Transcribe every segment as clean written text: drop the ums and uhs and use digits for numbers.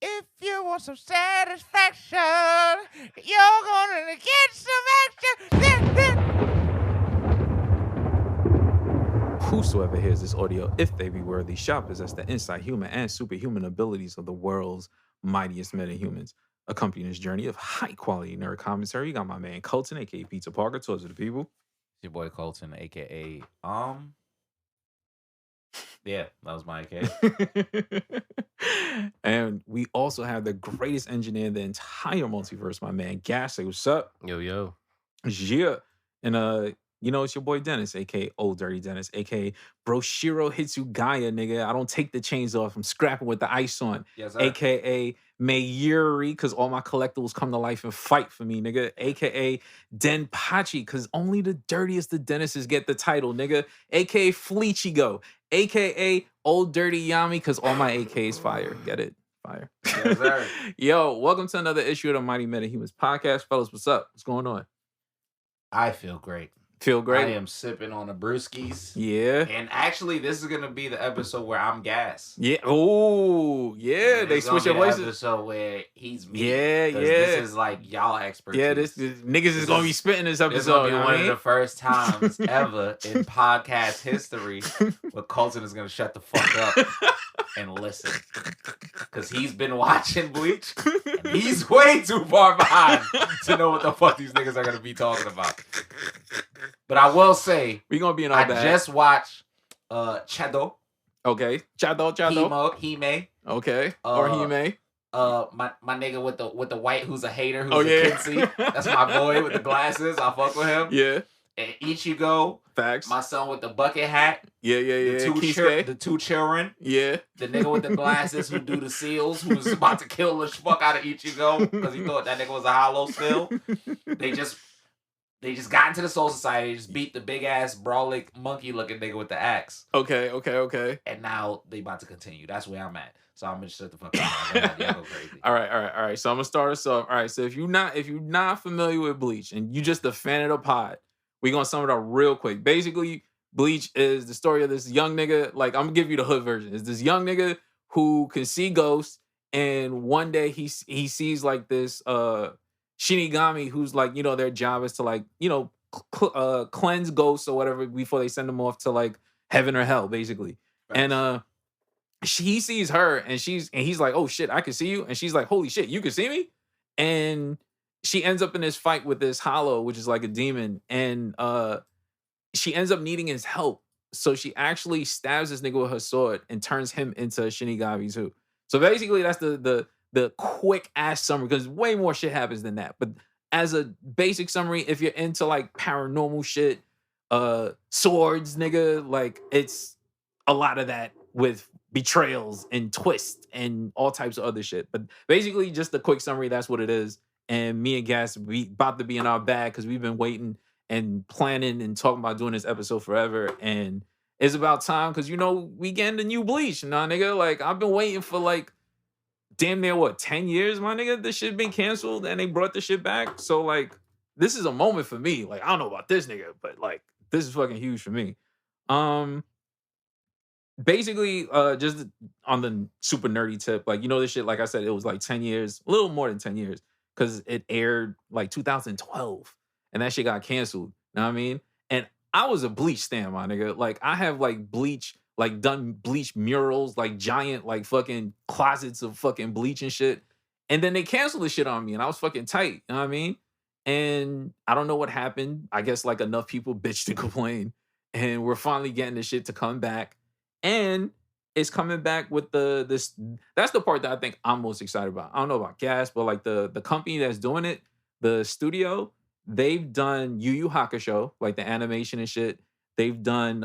If you want some satisfaction, you're gonna get some action. Whosoever hears this audio, if they be worthy, shall possess the insight, human, and superhuman abilities of the world's mightiest metahumans. Accompanying this journey of high quality nerd commentary, you got my man Colton, aka Pizza Parker, towards the people. Your boy Colton, aka yeah, that was my AK. And we also have the greatest engineer in the entire multiverse, my man Gas. Say what's up? Yo. Yeah. And you know, it's your boy Dennis, aka Old Dirty Dennis, aka Broshiro Hitsugaya, nigga. I don't take the chains off. I'm scrapping with the ice on. Yes, sir. AKA Mayuri, because all my collectibles come to life and fight for me, nigga. AKA Denpachi, because only the dirtiest of Dennises get the title, nigga. AKA Fleechigo. AKA Old Dirty Yami, because all my AKs fire. Get it? Fire. Yes, sir. Yo, welcome to another issue of the Mighty Metahumans podcast. Fellas, what's up? What's going on? I feel great. Feel great? I am sipping on the brewskis. Yeah. And actually, this is gonna be the episode where I'm Gas. Yeah. Oh, yeah. And they it's gonna switch your be the places. episode where he's me. Yeah. 'Cause This is like y'all expertise. Yeah, this niggas is gonna be spitting this This is episode. gonna be you know one what I of the mean? first times ever in podcast history where Colton is gonna shut the fuck up and listen. Because he's been watching Bleach and he's way too far behind to know what the fuck these niggas are gonna be talking about. But I will say, We gonna be in our I bag. just watched Chado. Okay. Chado. Hime. Okay. Or Hime. My nigga with the white who's a hater who's Oh, a yeah. Kinsey. That's my boy with the glasses. I fuck with him. Yeah. And Ichigo, Facts. my son with the bucket hat. Yeah. The two children. Yeah. The nigga with the glasses who do the seals, who's about to kill the fuck out of Ichigo because he thought that nigga was a hollow still. They just got into the Soul Society, just beat the big ass brawling monkey looking nigga with the axe. Okay. And now they about to continue. That's where I'm at. So I'm gonna shut the fuck up. Y'all go crazy. All right. So I'm gonna start us off. All right. So if you're not familiar with Bleach and you just a fan of the pod, we're gonna sum it up real quick. Basically, Bleach is the story of this young nigga. Like, I'm gonna give you the hood version. It's this young nigga who can see ghosts, and one day he sees like this Shinigami who's like, you know, their job is to like, you know, cleanse ghosts or whatever before they send them off to like heaven or hell, basically. Right. And he sees her and he's like, oh shit, I can see you. And she's like, holy shit, you can see me? And she ends up in this fight with this hollow, which is like a demon. And she ends up needing his help. So she actually stabs this nigga with her sword and turns him into a Shinigami too. So basically that's the quick ass summary, because way more shit happens than that. But as a basic summary, if you're into like paranormal shit, swords, nigga, like it's a lot of that with betrayals and twists and all types of other shit. But basically, just a quick summary, that's what it is. And me and Gas, we about to be in our bag because we've been waiting and planning and talking about doing this episode forever. And it's about time because, you know, we getting the new Bleach. Nah, nigga, like I've been waiting for like damn near 10 years, my nigga. This shit been canceled and they brought the shit back. So like, this is a moment for me. Like, I don't know about this nigga, but like, this is fucking huge for me. Basically, just on the super nerdy tip, like, you know, this shit, like I said, it was like 10 years, a little more than 10 years, because it aired like 2012 and that shit got canceled. You know what I mean? And I was a Bleach stan, my nigga. Like, I have like Bleach, like done Bleach murals, like giant, like fucking closets of fucking Bleach and shit. And then they canceled the shit on me and I was fucking tight. You know what I mean? And I don't know what happened. I guess like enough people bitched and complained. And we're finally getting this shit to come back. And it's coming back with this. That's the part that I think I'm most excited about. I don't know about Gas, but like the company that's doing it, the studio, they've done Yu Yu Hakusho, like the animation and shit. They've done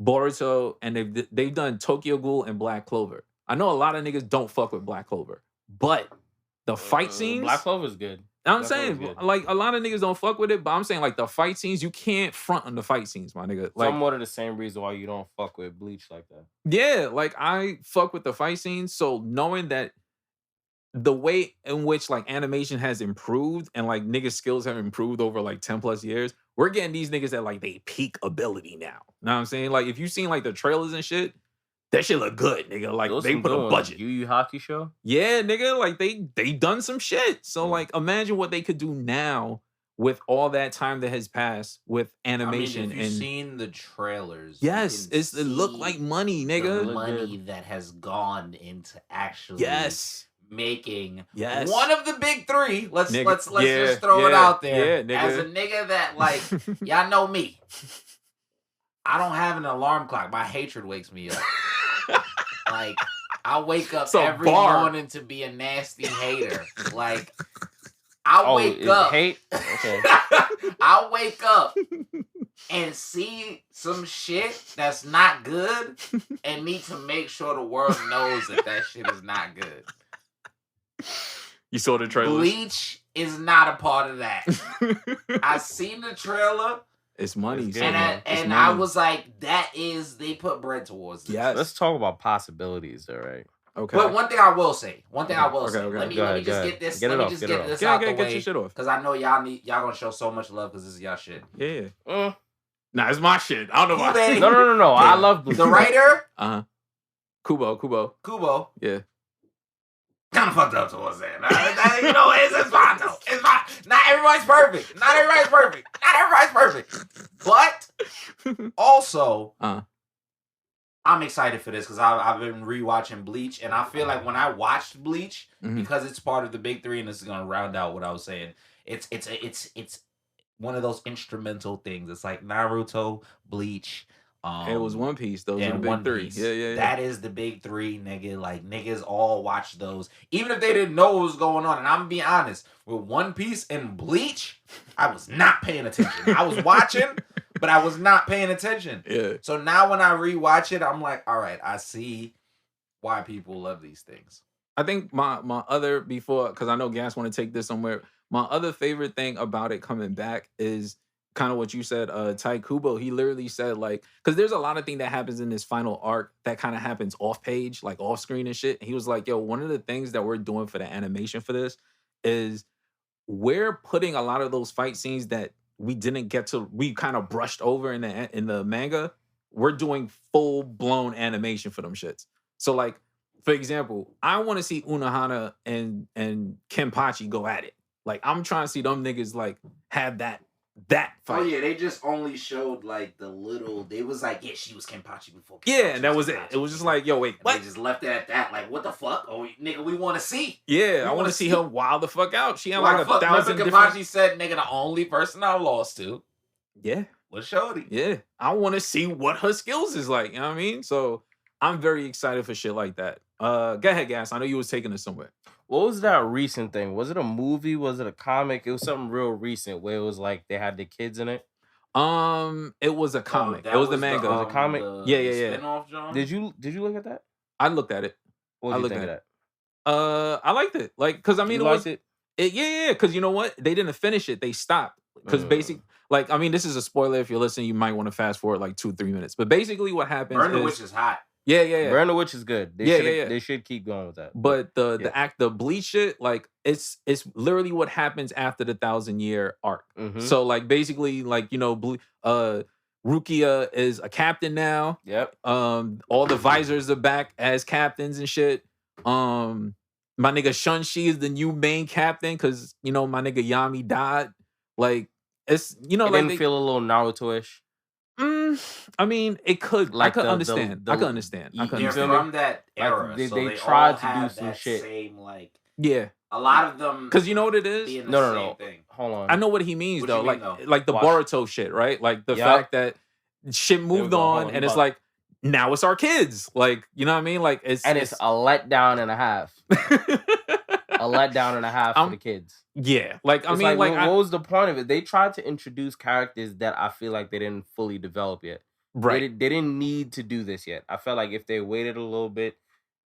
Boruto, and they've done Tokyo Ghoul and Black Clover. I know a lot of niggas don't fuck with Black Clover, but the fight scenes, Black Clover's good. I'm Black saying, Clover's good. like, a lot of niggas don't fuck with it, but I'm saying, like, the fight scenes, you can't front on the fight scenes, my nigga. Like, Somewhat of the same reason why you don't fuck with Bleach like that. yeah, like, I fuck with the fight scenes, so knowing that the way in which, like, animation has improved and, like, niggas' skills have improved over, like, 10 plus years, we're getting these niggas at, like, they peak ability now. You know what I'm saying? Like, if you've seen, like, the trailers and shit, That shit look good, nigga. Like Those they some put good a ones. budget. Yu Yu Hakusho. Yeah, nigga. Like they done some shit. So like, imagine what they could do now with all that time that has passed with animation. I mean, if you've and seen the trailers, yes, you it look like money, the nigga. money that has gone into actually making Yes. one of the big three. Let's Nigga, let's just throw it out there. Yeah, nigga. As a nigga that like y'all know me. I don't have an alarm clock. My hatred wakes me up. Like I wake up every morning to be a nasty hater. Like I wake up. Hate? Okay. I wake up and see some shit that's not good and need to make sure the world knows that shit is not good. You saw the trailer? Bleach is not a part of that. I seen the trailer. It's money. And I was like, they put bread towards it. Yes. Let's talk about possibilities, all right? Okay. But one thing I will say. Let me Let just get this out the way. Get your shit off. Because I know y'all gonna show so much love because this is y'all shit. Yeah. Nah, it's my shit. I don't know why. No. I love Bleach. The writer? Kubo. Yeah. Kind of fucked up towards that. You know, it's fine though. It's fine. Not everybody's perfect. But also, I'm excited for this because I've been rewatching Bleach, and I feel like when I watched Bleach, because it's part of the big three, and this is gonna round out what I was saying. It's one of those instrumental things. It's like Naruto, Bleach. It was One Piece. Those are the big three. Yeah. That is the big three, nigga. Like, niggas all watch those. Even if they didn't know what was going on. And I'm gonna be honest, with One Piece and Bleach, I was not paying attention. I was watching, but I was not paying attention. Yeah. So now when I rewatch it, I'm like, all right, I see why people love these things. I think my other, because I know Gas want to take this somewhere, my other favorite thing about it coming back is kind of what you said, Tite Kubo. He literally said, like, because there's a lot of thing that happens in this final arc that kind of happens off page, like off screen and shit. And he was like, yo, one of the things that we're doing for the animation for this is we're putting a lot of those fight scenes that we didn't get to, we kind of brushed over in the manga. We're doing full blown animation for them shits. So like, for example, I want to see Unohana and Kenpachi go at it. Like, I'm trying to see them niggas like have that fight. Oh yeah, they just only showed like the little. They was like, yeah, she was Kenpachi before. Yeah, and that was it. It was just like, yo, wait, what? They just left it at that. Like, what the fuck? Oh, nigga, we want to see. Yeah, I want to see her wild the fuck out. She had like 1,000 Remember Kenpachi said, nigga, the only person I lost to. Yeah. Was Shorty. Yeah, I want to see what her skills is like. You know what I mean? So I'm very excited for shit like that. Go ahead, Gas. I know you was taking us somewhere. What was that recent thing? Was it a movie? Was it a comic? It was something real recent where it was like they had the kids in it. It was a comic. It was the manga. It was a comic. Yeah. Spin-off, John? Did you look at that? I looked at it. What did you think of that? I liked it. Like, cause I mean, it yeah. Cause you know what? They didn't finish it. They stopped. Cause basically, like, I mean, this is a spoiler. If you're listening, you might want to fast forward like 2-3 minutes. But basically, what happens Burn the Witch is hot. Yeah. Burn the Witch is good. They should keep going with that. But the Bleach shit, like, it's literally what happens after the 1,000-year arc. So like basically, like, you know, Rukia is a captain now. Yep. All the visors are back as captains and shit. My nigga Shunshi is the new main captain because, you know, my nigga Yami died. Like, it's, you know, it like didn't feel a little Naruto-ish. I mean, it could. Like I could understand. I could understand. They're from that era. Like, so they tried to do some that shit. Same, like, yeah. A lot of them. Because you know what it is? No. Hold on. I know what he means, What though. you mean, though? Like the Boruto shit, right? Like the fact that shit moved on, and it's like, now it's our kids. Like, you know what I mean? Like, it's a letdown and a half. A letdown and a half for the kids. Yeah. Like, I mean, like what was the point of it? They tried to introduce characters that I feel like they didn't fully develop yet. Right. They didn't need to do this yet. I felt like if they waited a little bit,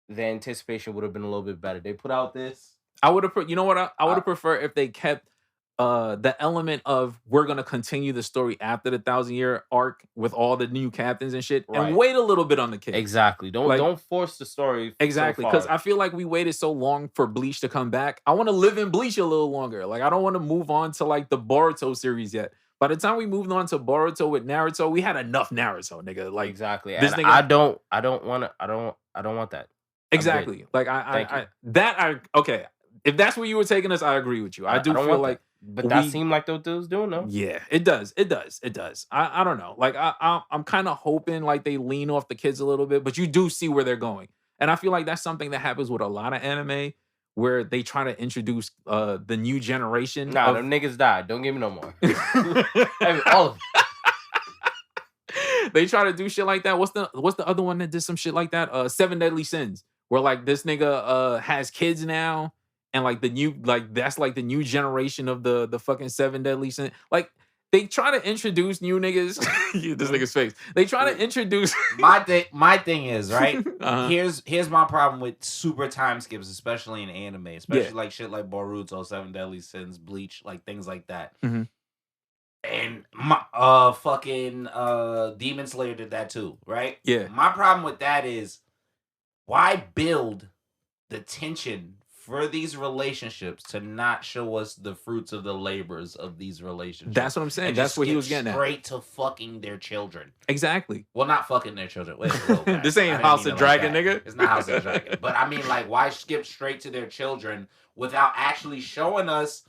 the anticipation would have been a little bit better. They put out this. I would have, you know what? I would have preferred if they kept the element of we're gonna continue the story after the 1,000-year arc with all the new captains and shit, and wait a little bit on the kids. Exactly. Don't force the story. Exactly, because I feel like we waited so long for Bleach to come back. I want to live in Bleach a little longer. Like, I don't want to move on to like the Boruto series yet. By the time we moved on to Boruto with Naruto, we had enough Naruto, nigga. Like exactly. this And nigga, I don't want that. exactly. Like Thank you. okay. If that's where you were taking us, I agree with you. I do don't feel want like that. But that seemed like what they was doing, though. yeah, it does. It does. It does. I don't know. Like I'm kind of hoping like they lean off the kids a little bit, but you do see where they're going. And I feel like that's something that happens with a lot of anime where they try to introduce the new generation. Nah, them niggas died. Don't give me no more. All of them. They try to do shit like that. What's the other one that did some shit like that? Seven Deadly Sins, where like this nigga has kids now, and like the new that's like the new generation of the fucking Seven Deadly Sins. Like they try to introduce new niggas. This nigga's face. They try to introduce my thing is right. Uh-huh. Here's my problem with super time skips, especially in anime, especially like shit like Boruto, Seven Deadly Sins, Bleach, like things like that. Mhm. And my fucking Demon Slayer did that too, right? Yeah. My problem with that is why build the tension for these relationships to not show us the fruits of the labors of these relationships. That's what I'm saying. And That's just what he skip was getting at. straight to fucking their children. Exactly. Well, not fucking their children. Wait, whoa, guys. This I ain't didn't House mean of it like Dragon, that. nigga. It's not House of Dragon. But I mean, like, why skip straight to their children without actually showing us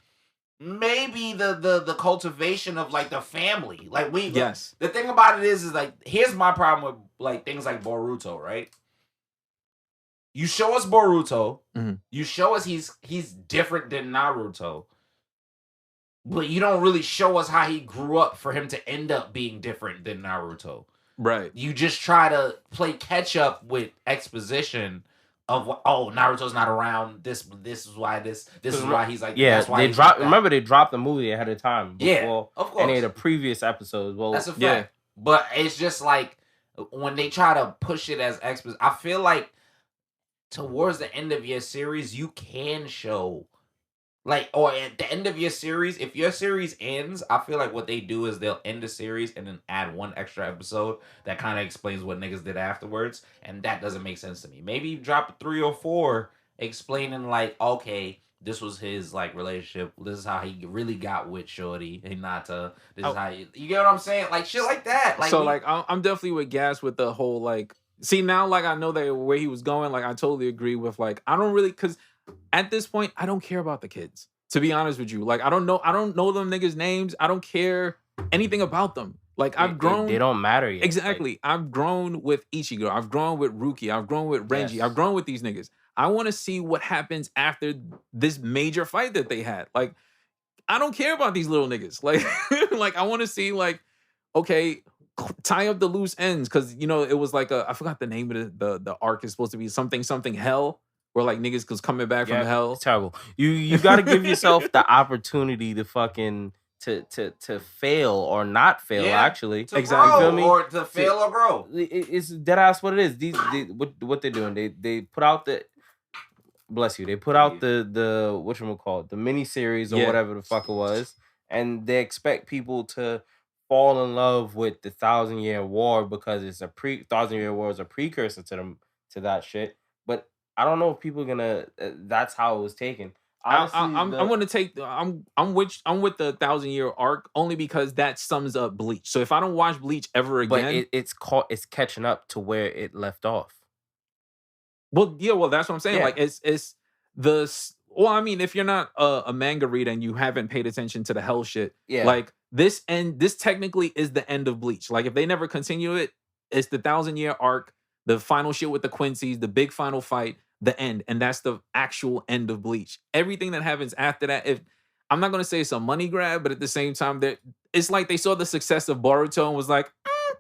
maybe the cultivation of like the family? Like Yes. The thing about it is like here's my problem with like things like Boruto, right? You show us Boruto, Mhm. you show us he's different than Naruto, but you don't really show us how he grew up for him to end up being different than Naruto. Right. You just try to play catch up with exposition of Naruto's not around. This is why this is why he's like yeah. that's why They he's dropped. like that. Remember they dropped the movie ahead of time. Before Yeah, of course. any of the previous episodes. Well, That's a fact. Yeah. But it's just like when they try to push it as exposition, I feel like towards the end of your series, you can show like, or at the end of your series, if your series ends, I feel like what they do is they'll end the series and then add one extra episode that kind of explains what niggas did afterwards, and that doesn't make sense to me. Maybe you drop 3 or 4 explaining like, okay, this was his like relationship. This is how he really got with Shorty Hinata. This is how you get what I'm saying? Like shit like that. Like so like I'm definitely with Gas with the whole like. See now, like I know that where he was going. Like I totally agree with like I don't really because at this point I don't care about the kids. To be honest with you, like I don't know them niggas' names. I don't care anything about them. Like I've grown. They don't matter yet. Exactly. Like, I've grown with Ichigo. I've grown with Ruki. I've grown with Renji. Yes. I've grown with these niggas. I want to see what happens after this major fight that they had. Like I don't care about these little niggas. Like like I want to see like okay. Tie up the loose ends because you know it was like I forgot the name of the arc is supposed to be something hell where like niggas was coming back from hell. It's terrible. You got to give yourself the opportunity to fucking to fail or not fail. Actually, to exactly. grow, You feel me? or to fail or grow. It's dead ass what it is. What they're doing. They put out the bless you. They put out the whatchamacallit, the mini series or whatever the fuck it was, and they expect people to fall in love with the 1,000-Year War because it's a 1,000-Year War is a precursor to that shit. But I don't know if people are gonna. That's how it was taken. Honestly, I'm gonna take. I'm with the 1,000-Year arc only because that sums up Bleach. So if I don't watch Bleach ever again, but it's catching up to where it left off. Well, yeah, well that's what I'm saying. Like it's the. Well, I mean, if you're not a manga reader and you haven't paid attention to the hell shit, like this technically is the end of Bleach. Like if they never continue it, it's the 1,000-Year arc, the final shit with the Quincy's, the big final fight, the end, and that's the actual end of Bleach. Everything that happens after that, if I'm not gonna say it's a money grab, but at the same time, it's like they saw the success of Boruto and was like,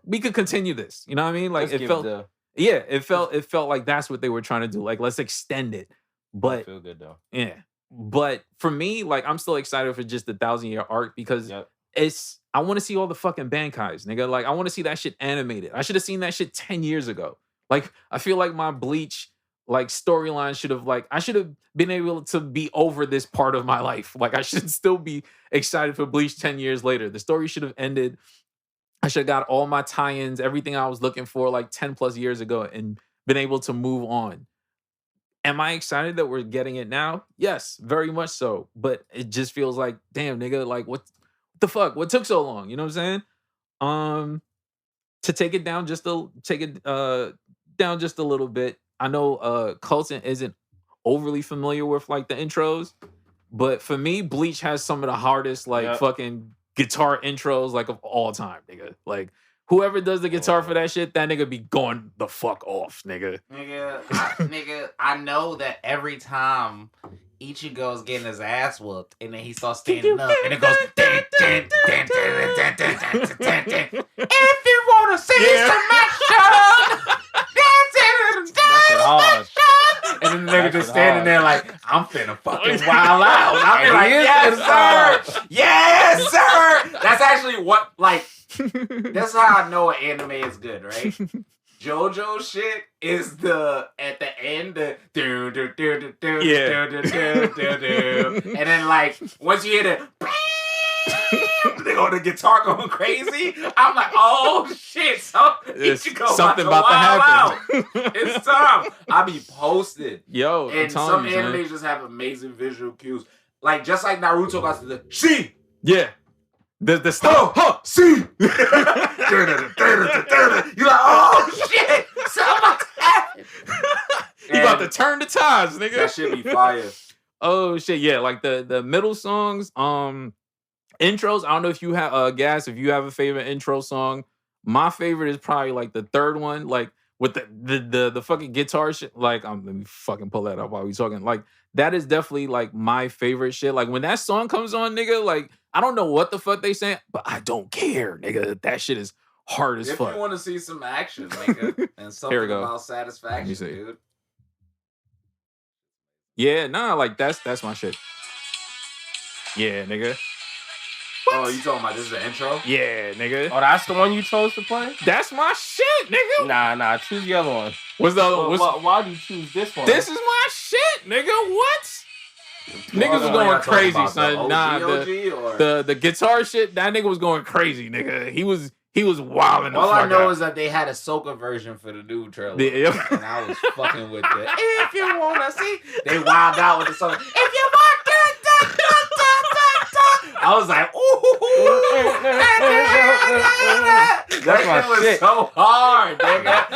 we could continue this. You know what I mean? Like it felt like that's what they were trying to do. Like let's extend it. But I feel good though. Yeah. But for me, like I'm still excited for just the 1,000-Year arc because I want to see all the fucking bankais, nigga. Like I want to see that shit animated. I should have seen that shit 10 years ago. Like I feel like my Bleach like storyline should have I should have been able to be over this part of my life. Like I should still be excited for Bleach 10 years later. The story should have ended. I should have got all my tie-ins, everything I was looking for like 10 plus years ago and been able to move on. Am I excited that we're getting it now? Yes, very much so. But it just feels like, damn, nigga, like the fuck? What took so long? You know what I'm saying? To take it down just down just a little bit. I know Colton isn't overly familiar with like the intros, but for me, Bleach has some of the hardest like fucking guitar intros like of all time, nigga. Like whoever does the guitar for that shit, that nigga be going the fuck off, nigga. Nigga, I know that every time Ichigo's getting his ass whooped, and then he starts standing up, and it goes. If you wanna see some action, and the nigga just standing there like, I'm finna fucking wild out. I'm like, yes, sir, yes, sir. That's actually what like. That's how I know an anime is good, right? JoJo shit is at the end and then like once you hear they go the guitar going crazy. I'm like, oh shit, something about to happen. It's time. I be posted. Yo, and some animes just have amazing visual cues. Like just like Naruto got to the she. Yeah. The stuff. See. You're like, oh shit. Something happened. You about to turn the tides, nigga. That shit be fire. Oh shit, yeah. Like the middle songs, intros. I don't know if you have Gas, if you have a favorite intro song. My favorite is probably like the third one, like with the fucking guitar shit. Like, let me fucking pull that up while we talking. Like, that is definitely like my favorite shit. Like when that song comes on, nigga, like I don't know what the fuck they saying, but I don't care, nigga. That shit is hard as fuck. If you want to see some action, nigga, and something about satisfaction, dude. Yeah, nah, like that's my shit. Yeah, nigga. What? Oh, you talking about this is the intro? Yeah, nigga. Oh, that's the one you chose to play? That's my shit, nigga. Nah. Choose the other one. What's the other one? Why do you choose this one? This is my shit, nigga. What? Niggas was going crazy, son. Nah, the guitar shit, that nigga was going crazy, nigga. He was wilding the fuck out. All I know is that they had a soca version for the new trailer. And I was fucking with it. If you wanna see, they wild out with the song. If you want I was like, ooh. That's my shit. So hard, nigga.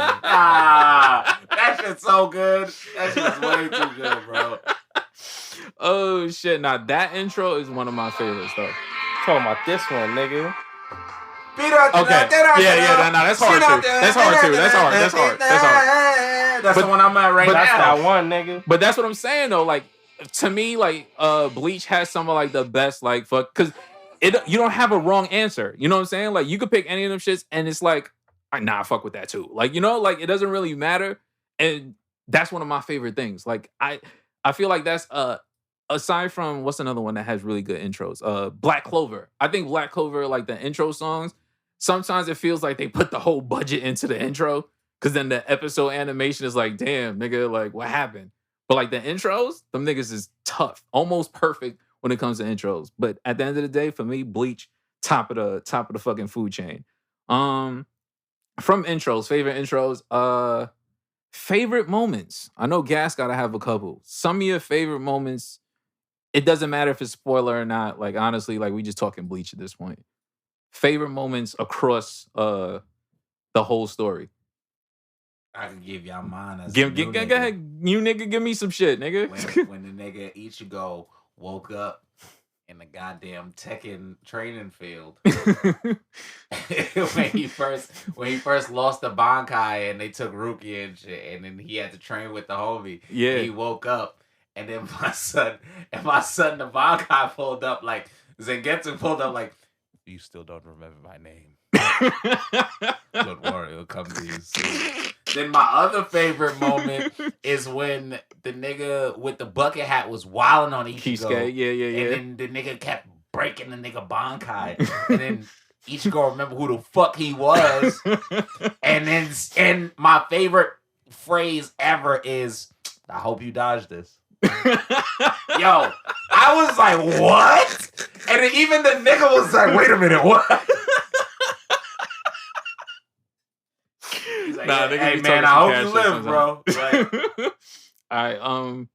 That shit's so good. That shit's way too good, bro. Oh shit! Now that intro is one of my favorites, though. Talking about this one, nigga. Okay. Yeah. No, that's hard too. That's hard. That's the one I'm at right now. That's that one, nigga. But that's what I'm saying though. Like to me, like Bleach has some of like the best like fuck because you don't have a wrong answer. You know what I'm saying? Like you could pick any of them shits, and it's like, nah, fuck with that too. Like you know, like it doesn't really matter, and that's one of my favorite things. Like I feel like that's aside from what's another one that has really good intros? Black Clover. I think Black Clover, like the intro songs, sometimes it feels like they put the whole budget into the intro. Cause then the episode animation is like, damn, nigga, like what happened? But like the intros, them niggas is tough, almost perfect when it comes to intros. But at the end of the day, for me, Bleach, top of the fucking food chain. From intros, favorite intros, favorite moments. I know Gas gotta have a couple. Some of your favorite moments. It doesn't matter if it's spoiler or not. Like honestly, like we just talking Bleach at this point. Favorite moments across the whole story. I can give y'all mine. Go ahead, you nigga, give me some shit, nigga. When the nigga Ichigo woke up in the goddamn Tekken training field, when he first lost the bankai and they took Rukia and shit, and then he had to train with the homie. Yeah, he woke up. And then my son, the bankai pulled up like Zangetsu pulled up like, you still don't remember my name. Don't worry, it'll come to you soon. Then my other favorite moment is when the nigga with the bucket hat was wilding on Ichigo. Yeah. And then the nigga kept breaking the nigga bankai. And then Ichigo remember who the fuck he was. And my favorite phrase ever is, I hope you dodge this. Yo, I was like, what? And then even the nigga was like, wait a minute, what? He's like, hey man, I hope you live, bro. Like, all right,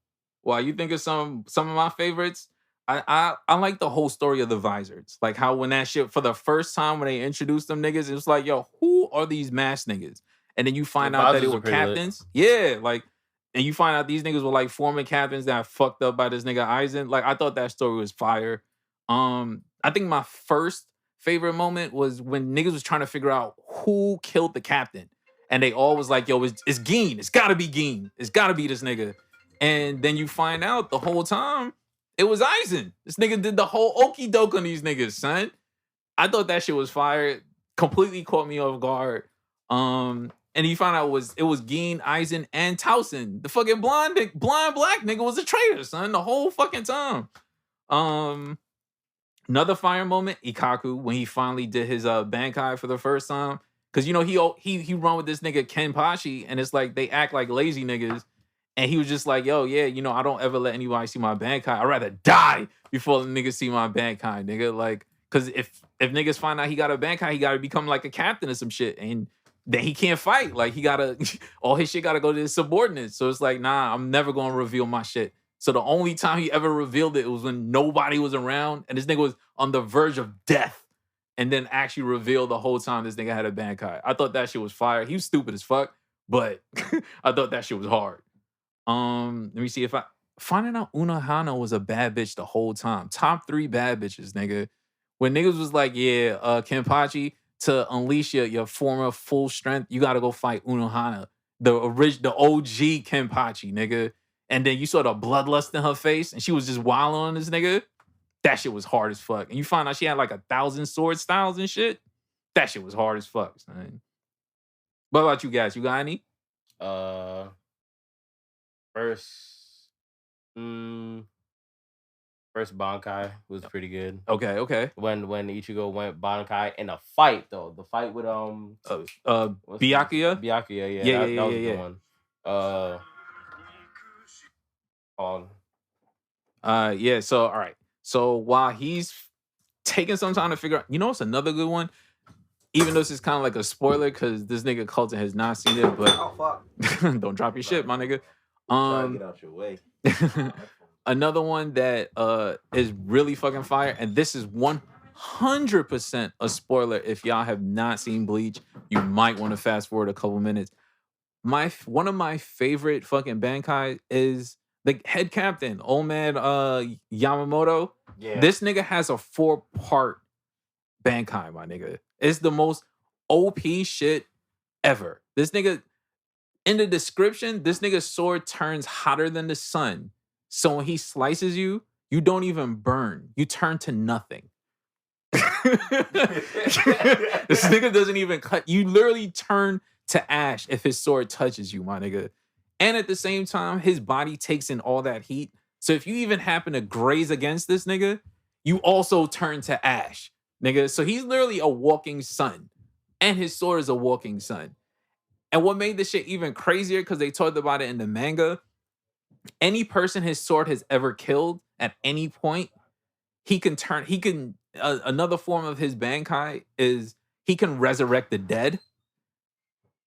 well, you think of some of my favorites? I like the whole story of the visors. Like how when that shit for the first time when they introduced them niggas, it was like, yo, who are these masked niggas? And then you find out that they were captains. Yeah, like, and you find out these niggas were like former captains that fucked up by this nigga Eisen. Like, I thought that story was fire. I think my first favorite moment was when niggas was trying to figure out who killed the captain. And they all was like, yo, it's Geen. It's gotta be Geen. It's gotta be this nigga. And then you find out the whole time it was Eisen. This nigga did the whole okey doke on these niggas, son. I thought that shit was fire. Completely caught me off guard. And you find out it was Geen, Eisen, and Towson. The fucking blind black nigga was a traitor, son, the whole fucking time. Another fire moment, Ikaku, when he finally did his bankai for the first time. Cause you know he run with this nigga Kenpachi, and it's like they act like lazy niggas. And he was just like, yo, yeah, you know, I don't ever let anybody see my bankai. I'd rather die before the niggas see my bankai, nigga. Like, cause if niggas find out he got a bankai, he gotta become like a captain or some shit. And then he can't fight. Like, he gotta, all his shit gotta go to his subordinates. So it's like, nah, I'm never gonna reveal my shit. So the only time he ever revealed it was when nobody was around and this nigga was on the verge of death. And then actually revealed the whole time this nigga had a bankai. I thought that shit was fire. He was stupid as fuck, but I thought that shit was hard. Let me see if finding out Unohana was a bad bitch the whole time. Top 3 bad bitches, nigga. When niggas was like, yeah, Kenpachi, to unleash your former full strength, you gotta go fight Unohana, the OG Kenpachi, nigga. And then you saw the bloodlust in her face, and she was just wilding on this nigga. That shit was hard as fuck. And you find out she had like 1,000 sword styles and shit. That shit was hard as fuck, son. What about you guys? You got any? First bankai was pretty good. Okay. When Ichigo went bankai in a fight though, the fight with Byakuya? Byakuya, Yeah, that was yeah. the one. Yeah. So all right. So while he's taking some time to figure out, you know, it's another good one. Even though this is kind of like a spoiler because this nigga Colton has not seen it, but don't drop your shit, my nigga. Try to get out your way. Another one that is really fucking fire, and this is 100% a spoiler. If y'all have not seen Bleach, you might want to fast forward a couple minutes. One of my favorite fucking bankai is the head captain, old man Yamamoto. Yeah. This nigga has a 4-part bankai, my nigga. It's the most OP shit ever. This nigga, in the description, this nigga's sword turns hotter than the sun. So when he slices you, you don't even burn. You turn to nothing. This nigga doesn't even cut. You literally turn to ash if his sword touches you, my nigga. And at the same time, his body takes in all that heat. So if you even happen to graze against this nigga, you also turn to ash, nigga. So he's literally a walking sun. And his sword is a walking sun. And what made this shit even crazier, because they talked about it in the manga, any person his sword has ever killed at any point, another form of his bankai is he can resurrect the dead.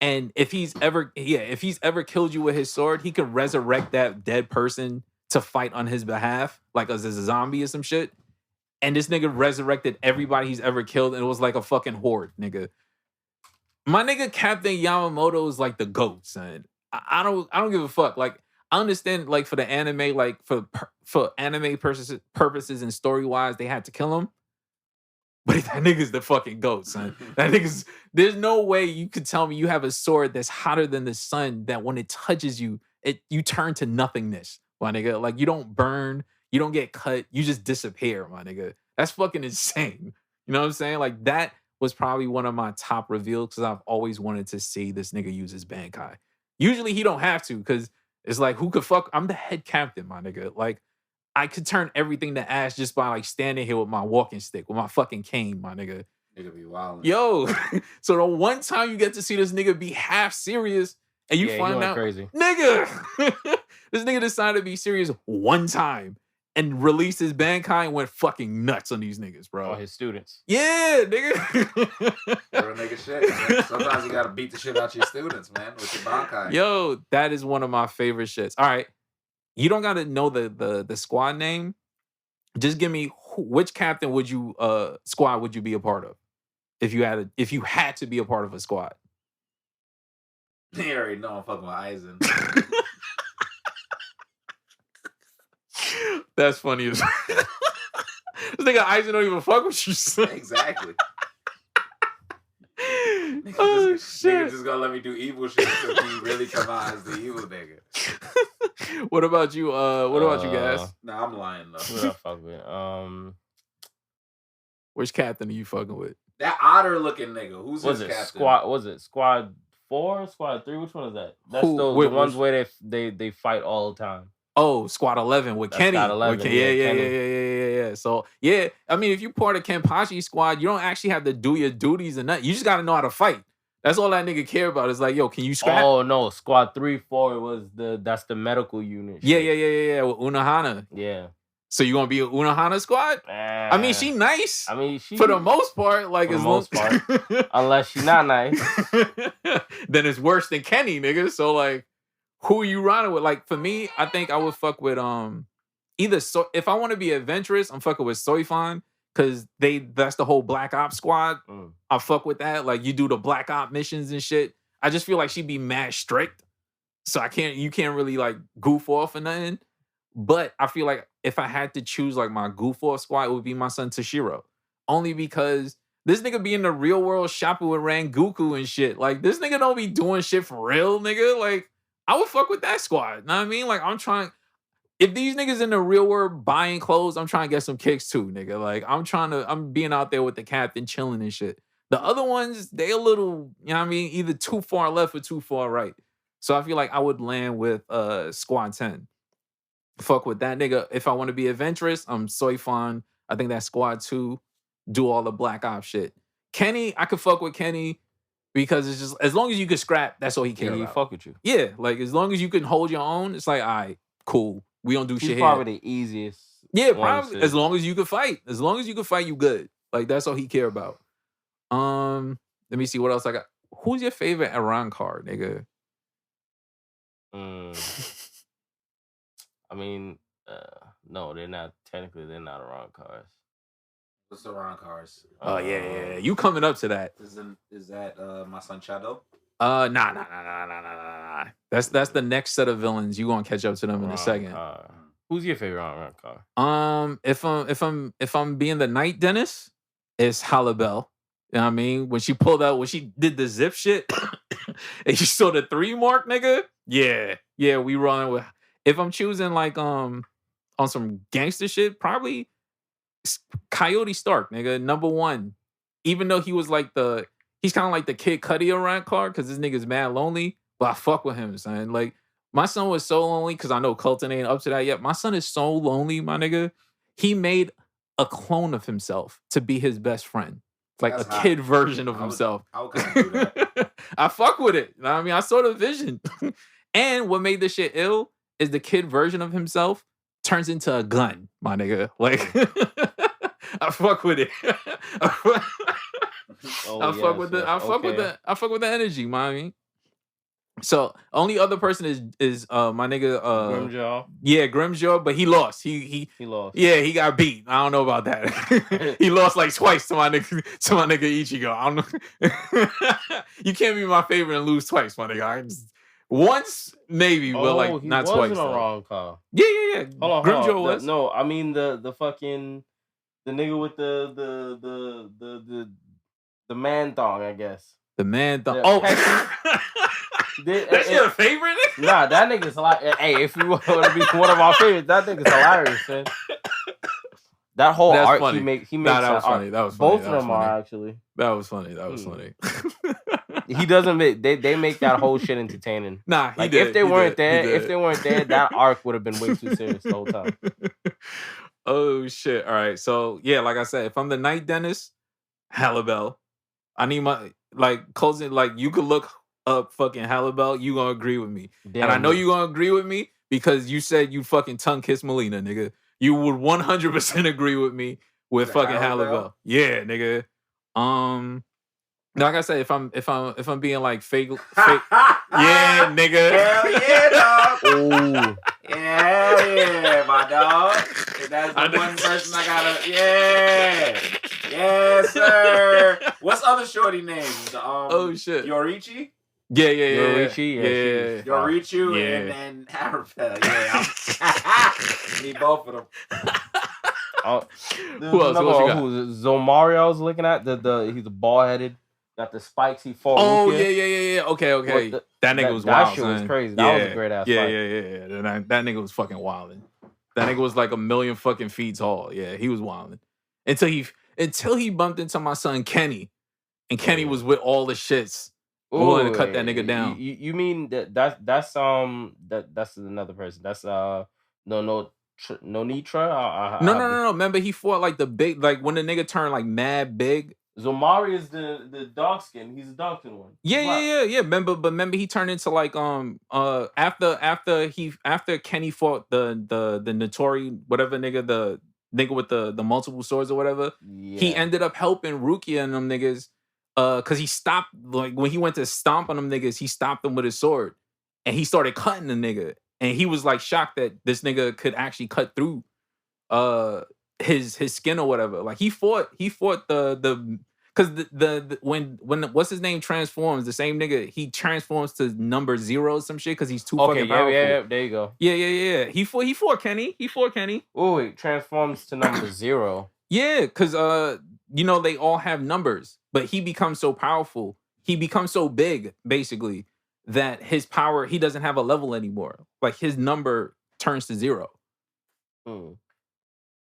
And if he's ever killed you with his sword, he can resurrect that dead person to fight on his behalf, like as a zombie or some shit. And this nigga resurrected everybody he's ever killed, and it was like a fucking horde, nigga. My nigga Captain Yamamoto is like the GOAT, son. I don't give a fuck. Like, I understand, like, for the anime, like for anime purposes and story wise, they had to kill him. But that nigga's the fucking GOAT, son. There's no way you could tell me you have a sword that's hotter than the sun that when it touches you, you turn to nothingness, my nigga. Like, you don't burn, you don't get cut, you just disappear, my nigga. That's fucking insane. You know what I'm saying? Like, that was probably one of my top reveals because I've always wanted to see this nigga use his bankai. Usually he don't have to because it's like, who could fuck? I'm the head captain, my nigga. Like, I could turn everything to ash just by like standing here with my walking stick, with my fuking cane, my nigga. Nigga be wild. Yo, so the one time you get to see this nigga be half serious and you find out, crazy. Nigga, this nigga decided to be serious one time and released his bankai and went fucking nuts on these niggas, bro. All his students. Yeah, nigga. Real nigga shit, man. Sometimes you gotta beat the shit out your students, man, with your bankai. Yo, that is one of my favorite shits. All right. You don't gotta know the squad name, Just give me which captain would you squad would you be a part of if you had to be a part of a squad. You already know I'm fucking with Eisen. That's funny as this nigga Eisen don't even fuck with you. Son. Exactly. Oh, shit. Nigga just gonna let me do evil shit because he really come out as the evil nigga. What about you? What about you guys? Nah, I'm lying though. Who I fuck with? Which captain are you fucking with? That otter looking nigga. Who's his captain? Was it Squad 4? Squad 3? Which one is that? That's the ones where they fight all the time. Oh, Squad 11 with Kenny. Squad 11, Yeah. So, yeah, I mean, if you're part of Kenpachi's squad, you don't actually have to do your duties and nothing. You just got to know how to fight. That's all that nigga care about. Is like, yo, can you scrap? Oh, no. Squad 3, 4 that's the medical unit. Yeah. With Unohana. Yeah. So you gonna be an Unohana squad? I mean, she nice. I mean, she for the most part, like for the most part, unless she not nice, then it's worse than Kenny, nigga. So like, who are you running with? Like for me, I think I would fuck with either. So if I want to be adventurous, I'm fucking with Soifan because that's the whole Black Ops squad. I fuck with that. Like you do the Black Ops missions and shit. I just feel like she'd be mad strict, so you can't really like goof off or nothing. But I feel like if I had to choose like my goof off squad, it would be my son Toshiro. Only because this nigga be in the real world shopping with Rangoku and shit. Like this nigga don't be doing shit for real, nigga. Like I would fuck with that squad. Know what I mean? Like if these niggas in the real world buying clothes, I'm trying to get some kicks too, nigga. Like I'm being out there with the captain chilling and shit. The other ones, they a little, you know what I mean? Either too far left or too far right. So I feel like I would land with squad 10. Fuck with that nigga. If I want to be adventurous, I'm Soifan. I think that's squad 2. Do all the Black Ops shit. Kenny, I could fuck with Kenny because it's just as long as you can scrap, that's all he cares about. He fuck with you. Yeah, like as long as you can hold your own, it's like, all right, cool. We don't do shit here. He's probably the easiest. Yeah, probably. As long as you can fight. As long as you can fight, you good. Like that's all he care about. Let me see what else I got. Who's your favorite Iran card, nigga? I mean, no, they're not. Technically, they're not Iran cars. What's the Iran cars? Oh yeah. You coming up to that? Is that my son Shadow? Nah. That's the next set of villains. You gonna catch up to them in a second. Who's your favorite Iran car? If I'm being the night dentist, it's Halibel. You know what I mean? When she did the zip shit, and you saw the 3 mark, nigga. Yeah, we running with. If I'm choosing like on some gangster shit, probably Coyote Stark, nigga, number 1. Even though he was like he's kind of like the Kid Cudi around card because this nigga's mad lonely, but I fuck with him, son. Like my son was so lonely because I know Colton ain't up to that yet. My son is so lonely, my nigga. He made a clone of himself to be his best friend. Like that's a kid version of himself. I would kind of do that. I fuck with it. You know what I mean, I saw the vision. And what made this shit ill is the kid version of himself turns into a gun, my nigga. Like, I fuck with it. I fuck with the energy, man. So only other person is my nigga Grimjaw. Yeah, Grimjaw, but he lost. He lost. Yeah, he got beat. I don't know about that. He lost like twice to my nigga Ichigo. I don't know. You can't be my favorite and lose twice, my nigga. Once maybe, but like not twice. He wasn't a wrong call. Yeah. Hold on. Grimjaw was. No, I mean the fucking the nigga with the man thong, I guess. The man thong. That's your favorite? Nah, that nigga's hilarious. Hey, if you want to be one of our favorites, that nigga's hilarious, man. That whole art funny. he makes that was funny. That was funny. Both of them are actually. That was funny. Funny. He doesn't make they make that whole shit entertaining. Nah, like if they weren't there, that arc would have been way too serious the whole time. Oh shit! All right, so yeah, like I said, if I'm the night dentist, Halibel, I need my closing. Like you could look up fucking Halibel, you gonna agree with me, and I know you gonna agree with me because you said you fucking tongue kiss Melina, nigga. You would 100% agree with me with fucking Halibel. Yeah, nigga. Like I said, if I'm being like fake, yeah, nigga. Hell yeah, dog. Oh, Yeah, my dog. That's the one person I gotta. Yeah, yes, sir. What's other shorty names? Oh shit. Yorichi. Yeah. Yorichi, Yeah. Yorichu Yeah. and Arabella. Yeah, need both of them. Who else? Who else you got? Who's Zomario I was looking at? He's a bald headed, got the spikes. He fought. Oh Rukia. yeah. Okay. That nigga was that wild. shit was son. crazy. That was a great ass fight. Yeah. That nigga was fucking wilding. That nigga was like 1,000,000 fucking feet tall. Yeah, he was wilding until he bumped into my son Kenny, and Kenny was with all the shits. Willing to cut that nigga down. You mean that's another person. That's no Nitra. No. Remember he fought like the big, like when the nigga turned like mad big. Zomari is the dark skin. He's a dark skin one. Yeah. Remember he turned into like after Kenny fought the Notori whatever nigga, the nigga with the multiple swords or whatever. Yeah. He ended up helping Rukia and them niggas. Cause he stopped, like when he went to stomp on them niggas, he stopped them with his sword, and he started cutting the nigga, and he was like shocked that this nigga could actually cut through, his skin or whatever. Like he fought the cause the when what's his name transforms, the same nigga, he transforms to number 0 or some shit cause he's too fucking powerful. Yeah, there you go. Yeah. He fought Kenny. Oh, it transforms to number 0. Yeah, cause they all have numbers. But he becomes so powerful, he becomes so big, basically, that his power, he doesn't have a level anymore. Like his number turns to 0.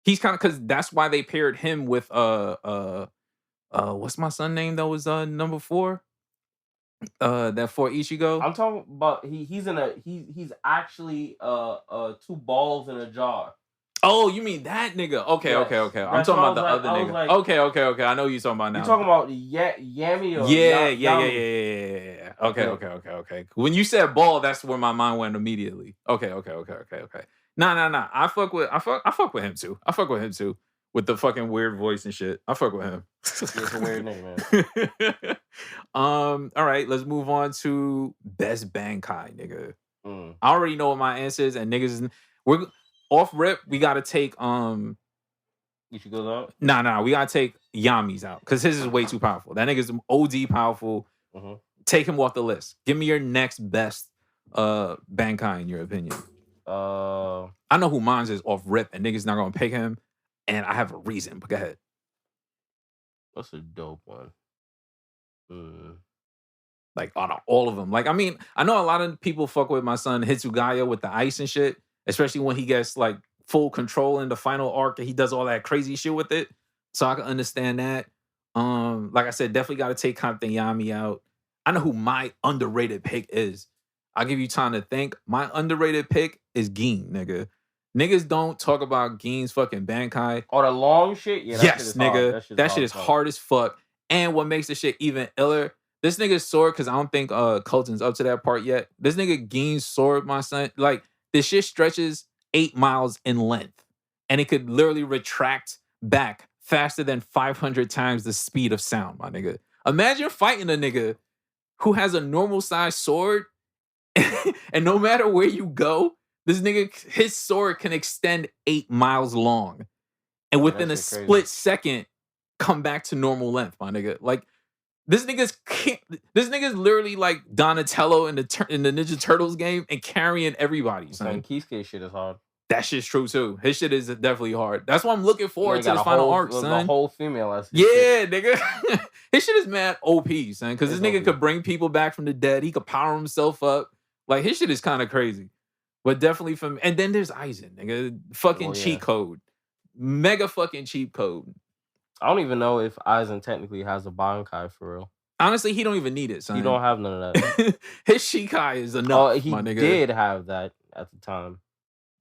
He's kind of, because that's why they paired him with what's my son name that was number 4? That for Ichigo. I'm talking about he's actually 2 balls in a jar. Oh, you mean that nigga? Okay. Yes. I'm talking about the other nigga. Like, okay. I know who you're talking about now. You talking about Yami or Yeah. Okay. When you said ball, that's where my mind went immediately. Okay. Nah. I fuck with him too. With the fucking weird voice and shit. I fuck with him. It's a weird name, man. All right, let's move on to best bankai, nigga. I already know what my answer is, and niggas we're off rip, we gotta take You should go out? Nah, we gotta take Yami's out. Cause his is way too powerful. That nigga's OD powerful. Take him off the list. Give me your next best bankai in your opinion. I know who mine is off rip, and niggas not gonna pick him, and I have a reason, but go ahead. What's a dope one? Like out of all of them. Like, I mean, I know a lot of people fuck with my son Hitsugaya with the ice and shit. Especially when he gets like full control in the final arc and he does all that crazy shit with it. So I can understand that. Like I said, definitely got to take Captain Yami out. I know who my underrated pick is. I'll give you time to think. My underrated pick is Gin, nigga. Niggas don't talk about Gin's fucking bankai. Oh, the long shit? Yeah, yes, nigga. That shit is hard as fuck. And what makes the shit even iller, this nigga's sword, because I don't think Colton's up to that part yet. This nigga Gin's sword, my son, like, this shit stretches 8 miles in length, and it could literally retract back faster than 500 times the speed of sound, my nigga. Imagine fighting a nigga who has a normal size sword, and no matter where you go, this nigga, his sword can extend 8 miles long, and within a split second, come back to normal length, my nigga. Like, this nigga's literally like Donatello in the Ninja Turtles game and carrying everybody. Son, Kisuke shit is hard. That shit's true too. His shit is definitely hard. That's why I'm looking forward to this final arc, son. The whole female. Yeah, nigga. His shit is mad OP, son. Because this nigga could bring people back from the dead. He could power himself up. Like, his shit is kind of crazy. But definitely from. And then there's Aizen, nigga. Fucking cheat code. Mega fucking cheat code. I don't even know if Aizen technically has a bankai for real. Honestly, he don't even need it, son. He don't have none of that. His Shikai is enough, he my nigga. Did have that at the time.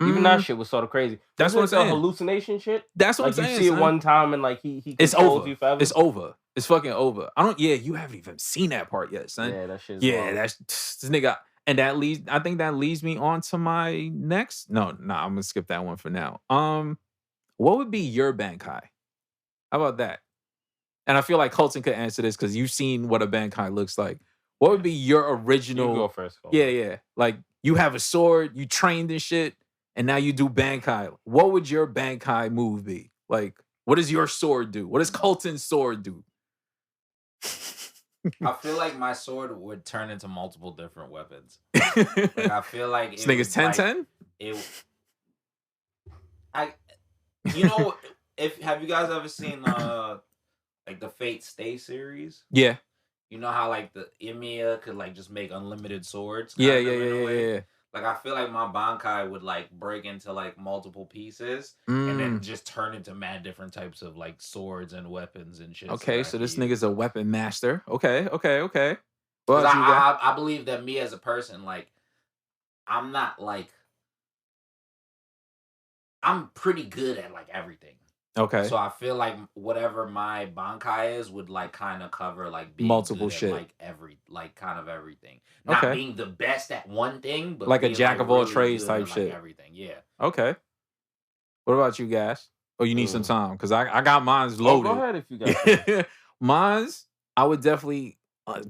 Even that shit was sort of crazy. That's what I'm saying. Hallucination shit. That's what I'm saying. You see it one time and like he it's over. You forever. It's over. It's fucking over. You haven't even seen that part yet, son. Yeah, that shit. That's this nigga. And I think that leads me on to my next. No, I'm gonna skip that one for now. What would be your bankai? How about that? and I feel like Colton could answer this because you've seen what a bankai looks like. What would be your original? You go first. Colton. Yeah. Like you have a sword, you trained and shit, and now you do bankai. What would your bankai move be? Like, what does your sword do? What does Colton's sword do? I feel like my sword would turn into multiple different weapons. Like, I feel like this nigga's 10-10? Have you guys ever seen like the Fate Stay series? Yeah. You know how like the Emiya could like just make unlimited swords? Yeah. Like I feel like my bankai would like break into like multiple pieces and then just turn into mad different types of like swords and weapons and shit. Okay, so this nigga's a weapon master. Okay. Well, I believe that me as a person, like, I'm not like, I'm pretty good at like everything. Okay. So I feel like whatever my bankai is would like kind of cover like being multiple good shit, at, kind of everything. Not being the best at one thing, but like a jack of all trades type shit. Everything, yeah. Okay. What about you guys? Oh, you need some time because I got mine's loaded. Go ahead if you got mine's. I would definitely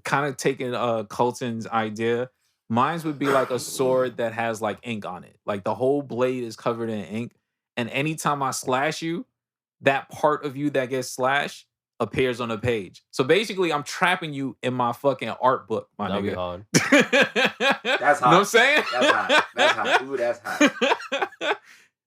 kind of taking Colton's idea. Mine's would be like a sword that has like ink on it, like the whole blade is covered in ink, and anytime I slash you, that part of you that gets slashed appears on the page. So basically, I'm trapping you in my fucking art book, my That'd nigga. Be hard. That's hot. Know what I'm saying? That's hot. Ooh, that's hot.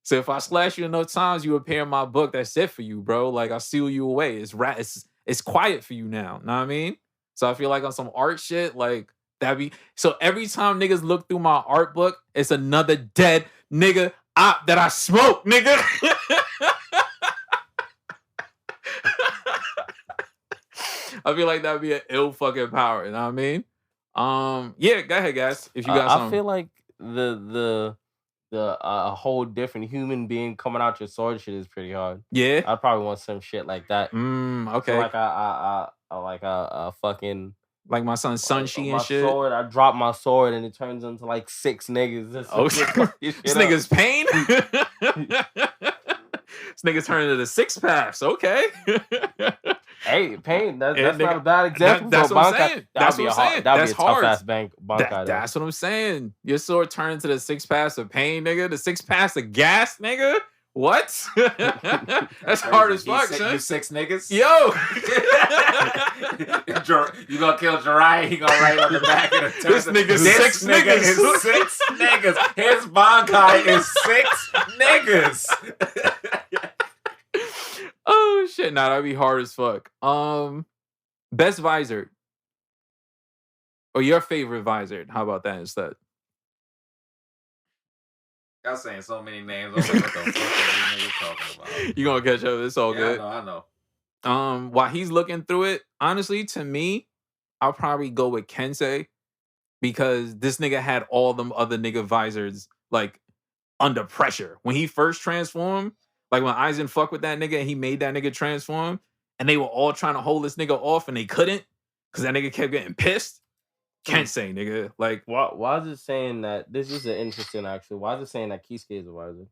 So if I slash you enough times, you appear in my book. That's it for you, bro. Like I seal you away. It's quiet for you now. Know what I mean? So I feel like on some art shit, like that'd be. So every time niggas look through my art book, it's another dead nigga that I smoke, nigga. I feel like that'd be an ill fucking power. You know what I mean? Yeah, go ahead, guys. If you got something. I feel like the whole different human being coming out your sword shit is pretty hard. Yeah, I'd probably want some shit like that. Okay. So like I like a fucking like my son Sunshi and shit. Sword, I drop my sword and it turns into like 6 niggas. This nigga's pain. This nigga's turning into 6 paths. Okay. Hey, pain. That's not a bad example. That's what I'm saying. That's what I'm saying. That'd be a tough ass bankai. That's what I'm saying. Your sword turned into the 6 paths of pain, nigga. The 6 paths of gas, nigga. What? That's hard as fuck, son. You 6 niggas? Yo! You gonna kill Jiraiya, he gonna write on the back of the turn. This nigga's 6 niggas. Is 6 niggas. His bankai is 6 niggas. Oh shit, nah, that'd be hard as fuck. Best visor. Or your favorite visor. How about that instead? Y'all saying so many names. I'm like, what the fuck are these niggas talking about? You gonna catch up, it's all good. I know. While he's looking through it, honestly, to me, I'll probably go with Kensei because this nigga had all them other nigga visors like under pressure. When he first transformed, like when Aizen fucked with that nigga and he made that nigga transform, and they were all trying to hold this nigga off and they couldn't because that nigga kept getting pissed. Kensei, nigga. Like, why is it saying that? This is an interesting actually. Why is it saying that Kisuke is a visor?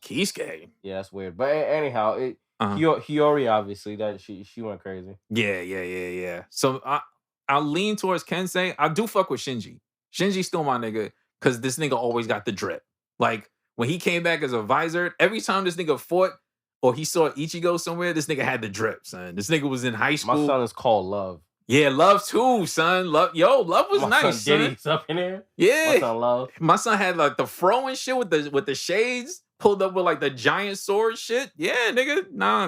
Kisuke. Yeah, that's weird. But anyhow, Hiyori obviously that she went crazy. Yeah. So I'll lean towards Kensei. I do fuck with Shinji. Shinji's still my nigga because this nigga always got the drip. Like when he came back as a visor, every time this nigga fought or he saw Ichigo somewhere, this nigga had the drip, son. This nigga was in high school. My son is called Love. Yeah, Love too, son. Love was my nice, son. Diddy's up in here. Yeah, my son Love. My son had like the fro and shit with the shades pulled up with like the giant sword shit. Yeah, nigga. Nah,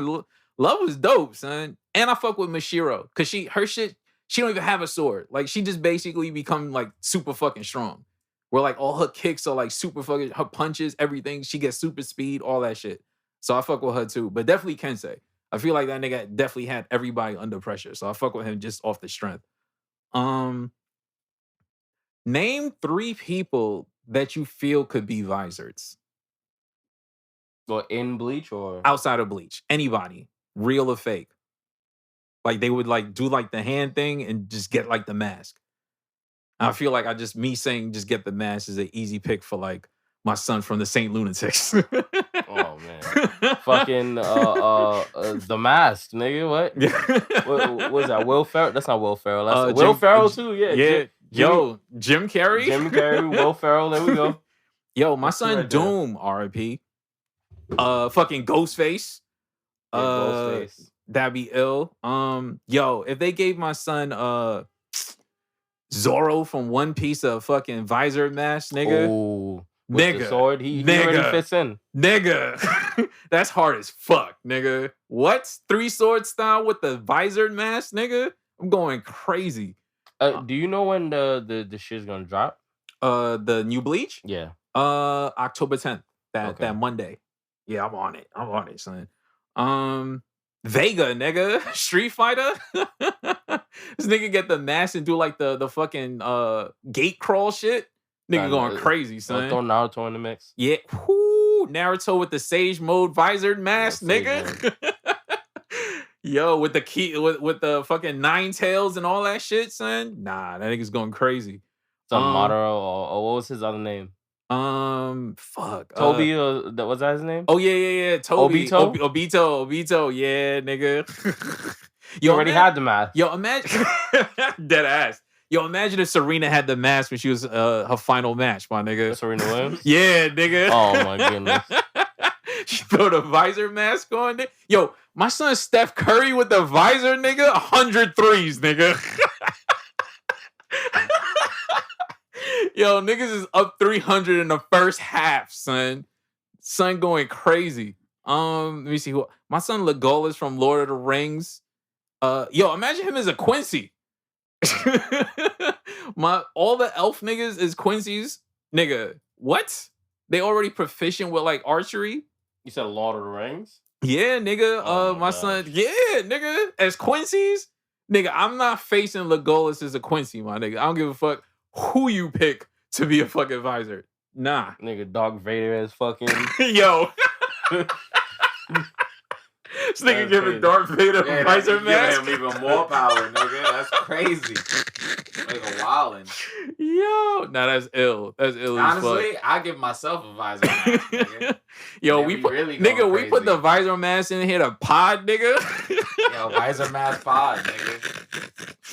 Love was dope, son. And I fuck with Mashiro because her shit. She don't even have a sword. Like she just basically become like super fucking strong. Where like all her kicks are like super fucking, her punches, everything. She gets super speed, all that shit. So I fuck with her too. But definitely Kensei. I feel like that nigga definitely had everybody under pressure. So I fuck with him just off the strength. Name 3 people that you feel could be visors. Well, in Bleach or? Outside of Bleach. Anybody. Real or fake. Like they would like do like the hand thing and just get like the mask. I feel like me saying just get the mask is an easy pick for like my son from the Saint Lunatics. Oh man. Fucking The Mask, nigga. What was that? Will Ferrell? That's not Will Ferrell. That's Will Ferrell too. Yeah. Jim Carrey. Jim Carrey, Will Ferrell. There we go. Yo, my son right Doom, R.I.P. Fucking Ghostface. Ghostface. That'd be ill. Yo, if they gave my son Zorro from One Piece a fucking visor mask, nigga. Ooh. With the sword, he already fits in. Nigga. That's hard as fuck, nigga. What? 3-sword style with the visor mask, nigga? I'm going crazy. Do you know when the shit's gonna drop? The new Bleach? Yeah. October 10th. That Monday. Yeah, I'm on it, son. Vega, nigga. Street Fighter. This nigga get the mask and do like the fucking gate crawl shit. Nigga going crazy, son. Throw Naruto in the mix. Yeah. Whoo, Naruto with the Sage Mode visored mask, nigga. Yo, with the key with the fucking 9 tails and all that shit, son. Nah, that nigga's going crazy. Some Madara or what was his other name? Fuck. Toby, was that his name? Oh yeah. Toby. Obito. Yeah, nigga. You already had the mask. Yo, imagine dead ass. Yo, imagine if Serena had the mask when she was her final match, my nigga. Serena Williams? Yeah, nigga. Oh my goodness. She throw the visor mask on. Yo, my son Steph Curry with the visor, nigga. 100 threes, nigga. Yo, niggas is up 300 in the first half, son. Son going crazy. Let me see who. My son Legolas from Lord of the Rings. Yo, imagine him as a Quincy. All the elf niggas is Quincy's. Nigga, what? They already proficient with like archery? You said Lord of the Rings? Yeah, nigga. My son, yeah, nigga. As Quincy's? Nigga, I'm not facing Legolas as a Quincy, my nigga. I don't give a fuck who you pick to be a fucking visor. Nah. Nigga, Darth Vader as fucking... Yo. This nigga giving Darth Vader a visor mask. Giving him even more power, nigga. That's crazy. Nigga wildin'. Yo, nah, that's ill. That's ill. Honestly, I give myself a visor mask, nigga. Yo, we put the visor mask in here to pod, nigga. Yo, visor mask pod, nigga.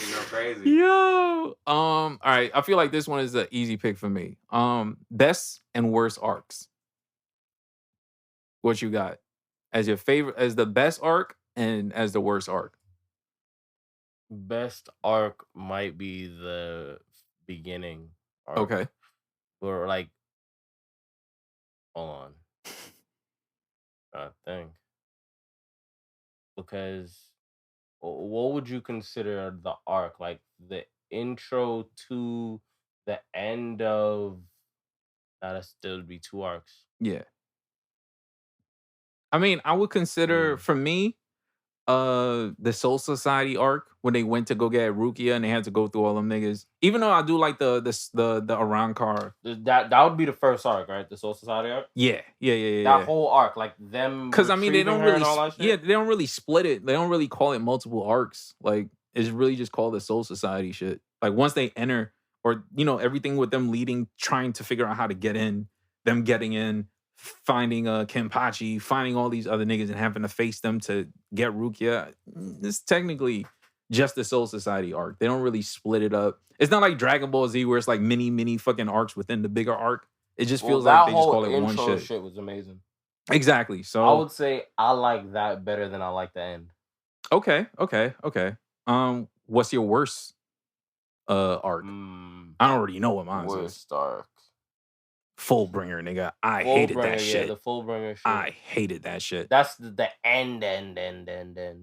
You go crazy. Yo. All right. I feel like this one is an easy pick for me. Best and worst arcs. What you got? As your favorite, as the best arc and as the worst arc? Best arc might be the beginning arc. Okay. Or like, hold on. I think. Because what would you consider the arc? Like the intro to the end of, that'd still be 2 arcs. Yeah. I mean, I would consider, for me, the Soul Society arc when they went to go get Rukia and they had to go through all them niggas. Even though I do like the Arrancar. That would be the first arc, right? The Soul Society arc. Yeah. That whole arc, like them. Because I mean, they don't really. Yeah, they don't really split it. They don't really call it multiple arcs. Like it's really just called the Soul Society shit. Like once they enter, or everything with them leading, trying to figure out how to get in, them getting in. Finding Kenpachi, finding all these other niggas and having to face them to get Rukia. It's technically just the Soul Society arc. They don't really split it up. It's not like Dragon Ball Z where it's like mini fucking arcs within the bigger arc. It just feels like they just call it one shit. Shit was amazing. Exactly. So I would say I like that better than I like the end. Okay. What's your worst arc? I don't already know what mine is. Worst arc. Fullbringer, nigga. I hated that shit. Yeah, the Fullbringer shit. I hated that shit. That's the end.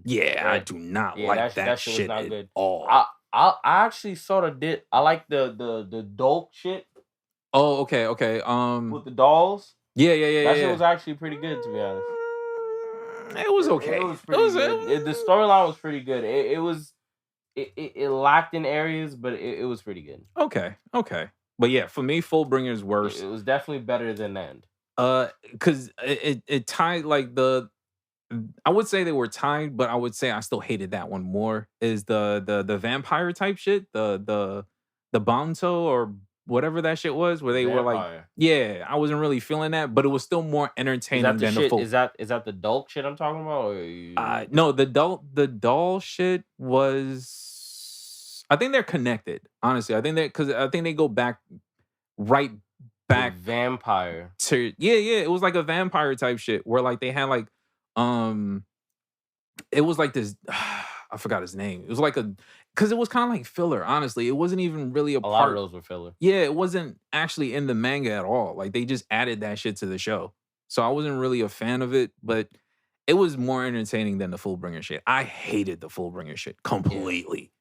Yeah, right? I do not like that shit not at good. All. I actually sort of did. I like the dope shit. Oh, okay. With the dolls. Yeah. That shit was actually pretty good, to be honest. It was okay. It was pretty good. The storyline was pretty good. It lacked in areas, but it was pretty good. Okay. But yeah, for me, Fullbringer's worse. It was definitely better than End. Because it tied like I would say they were tied, but I would say I still hated that one more. Is the vampire type shit, the Banto or whatever that shit was, where they were like, Vampire. yeah, I wasn't really feeling that, but it was still more Is entertaining that the than the shit? full. Is that the Dulk shit I'm talking about? Or No, the doll shit was. I think they're connected. Honestly, I think they go back right back vampire. to yeah. It was like a vampire type shit where like they had like it was like this. I forgot his name. It was like because it was kind of like filler. Honestly, it wasn't even really a part. Lot of those were filler. Yeah, it wasn't actually in the manga at all. Like they just added that shit to the show. So I wasn't really a fan of it, but it was more entertaining than the Fullbringer shit. I hated the Fullbringer shit completely.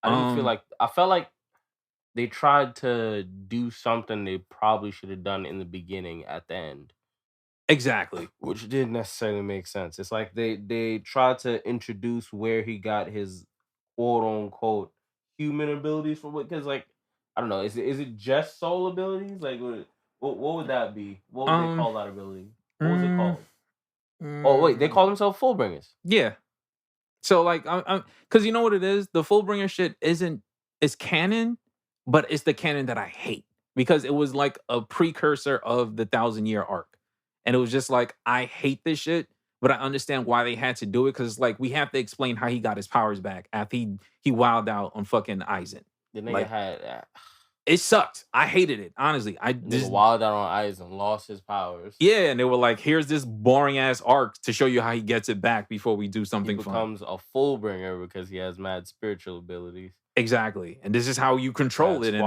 I didn't feel like I felt like they tried to do something they probably should have done in the beginning at the end. Exactly. Which didn't necessarily make sense. It's like they tried to introduce where he got his quote unquote human abilities from, because like I don't know, is it just soul abilities? Like what would that be? What would they call that ability? What was it called? Oh wait, they call themselves Fullbringers. Yeah. So like I'm because you know what it is? The Fullbringer shit it's canon, but it's the canon that I hate because it was like a precursor of the 1,000-year arc. And it was just like, I hate this shit, but I understand why they had to do it because like we have to explain how he got his powers back after he wilded out on fucking Aizen. The nigga like, had that. It sucked. I hated it, honestly. I just wilded out on Aizen, lost his powers. Yeah, and they were like, here's this boring ass arc to show you how he gets it back before we do something he fun. Becomes a Fullbringer because he has mad spiritual abilities. Exactly. And this is how you control it. And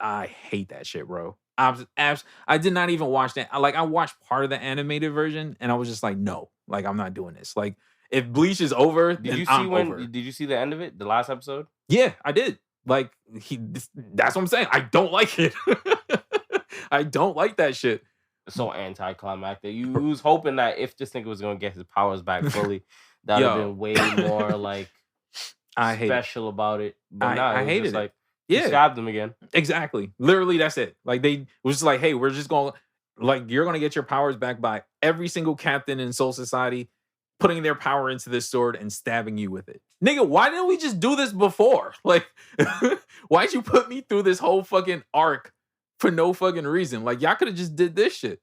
I hate that shit, bro. I did not even watch that. I watched part of the animated version, and I was just like, no, like I'm not doing this. Like, if Bleach is over, did you see the end of it? The last episode? Yeah, I did. Like that's what I'm saying. I don't like it. I don't like that shit. It's so anticlimactic. You was hoping that if this nigga was gonna get his powers back fully, that would have been way more like special about it. But I hated it. Like, yeah, stabbed them again. Exactly. Literally, that's it. Like they was just like, hey, we're just going, like you're gonna get your powers back by every single captain in Soul Society putting their power into this sword and stabbing you with it. Nigga, why didn't we just do this before? Like, why'd you put me through this whole fucking arc for no fucking reason? Like, y'all could have just did this shit.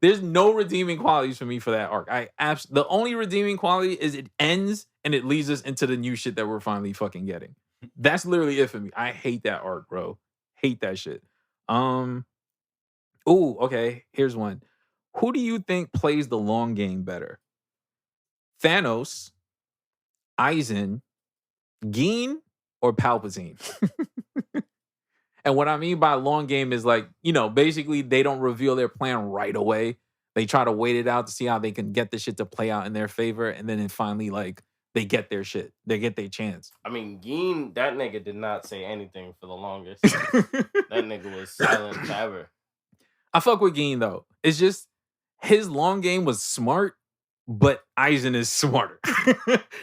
There's no redeeming qualities for me for that arc. The only redeeming quality is it ends and it leads us into the new shit that we're finally fucking getting. That's literally it for me. I hate that arc, bro. Hate that shit. Okay. Here's one. Who do you think plays the long game better? Thanos, Aizen, Gin, or Palpatine? And what I mean by long game is like, basically they don't reveal their plan right away. They try to wait it out to see how they can get the shit to play out in their favor. And then it finally like they get their shit. They get their chance. I mean, Gin, that nigga did not say anything for the longest. That nigga was silent forever. I fuck with Gin though. It's just his long game was smart, but Aizen is smarter.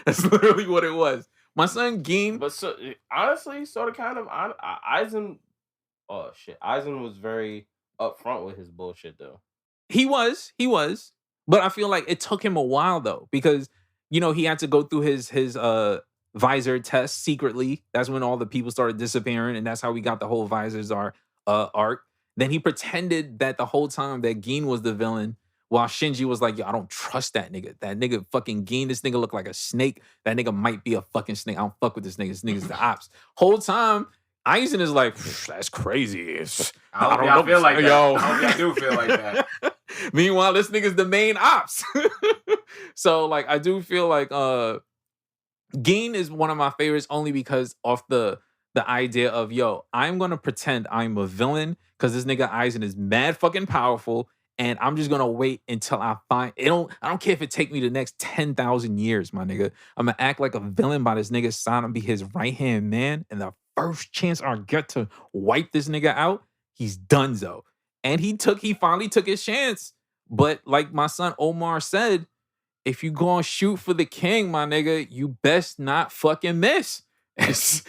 That's literally what it was. My son Gin. But so honestly, sort of kind of Aizen. Oh shit, Aizen was very upfront with his bullshit though. He was. But I feel like it took him a while though, because he had to go through his visor test secretly. That's when all the people started disappearing, and that's how we got the whole visors arc. Then he pretended that the whole time that Gin was the villain, while Shinji was like, yo, I don't trust that nigga. That nigga fucking Gin, this nigga look like a snake. That nigga might be a fucking snake. I don't fuck with this nigga. This nigga's the ops. Whole time, Aizen is like, that's crazy. I don't know. Feel like that. Yo. I hope y'all do feel like that. Meanwhile, this nigga's the main ops. So, like, I do feel like Gin is one of my favorites only because of the idea of, yo, I'm going to pretend I'm a villain because this nigga Aizen is mad fucking powerful, and I'm just going to wait until I find it. I don't care if it take me the next 10,000 years, my nigga. I'm going to act like a villain by this nigga's side and be his right-hand man, and the first chance I get to wipe this nigga out, he's donezo. And he finally took his chance. But like my son Omar said, if you gonna shoot for the king, my nigga, you best not fucking miss. This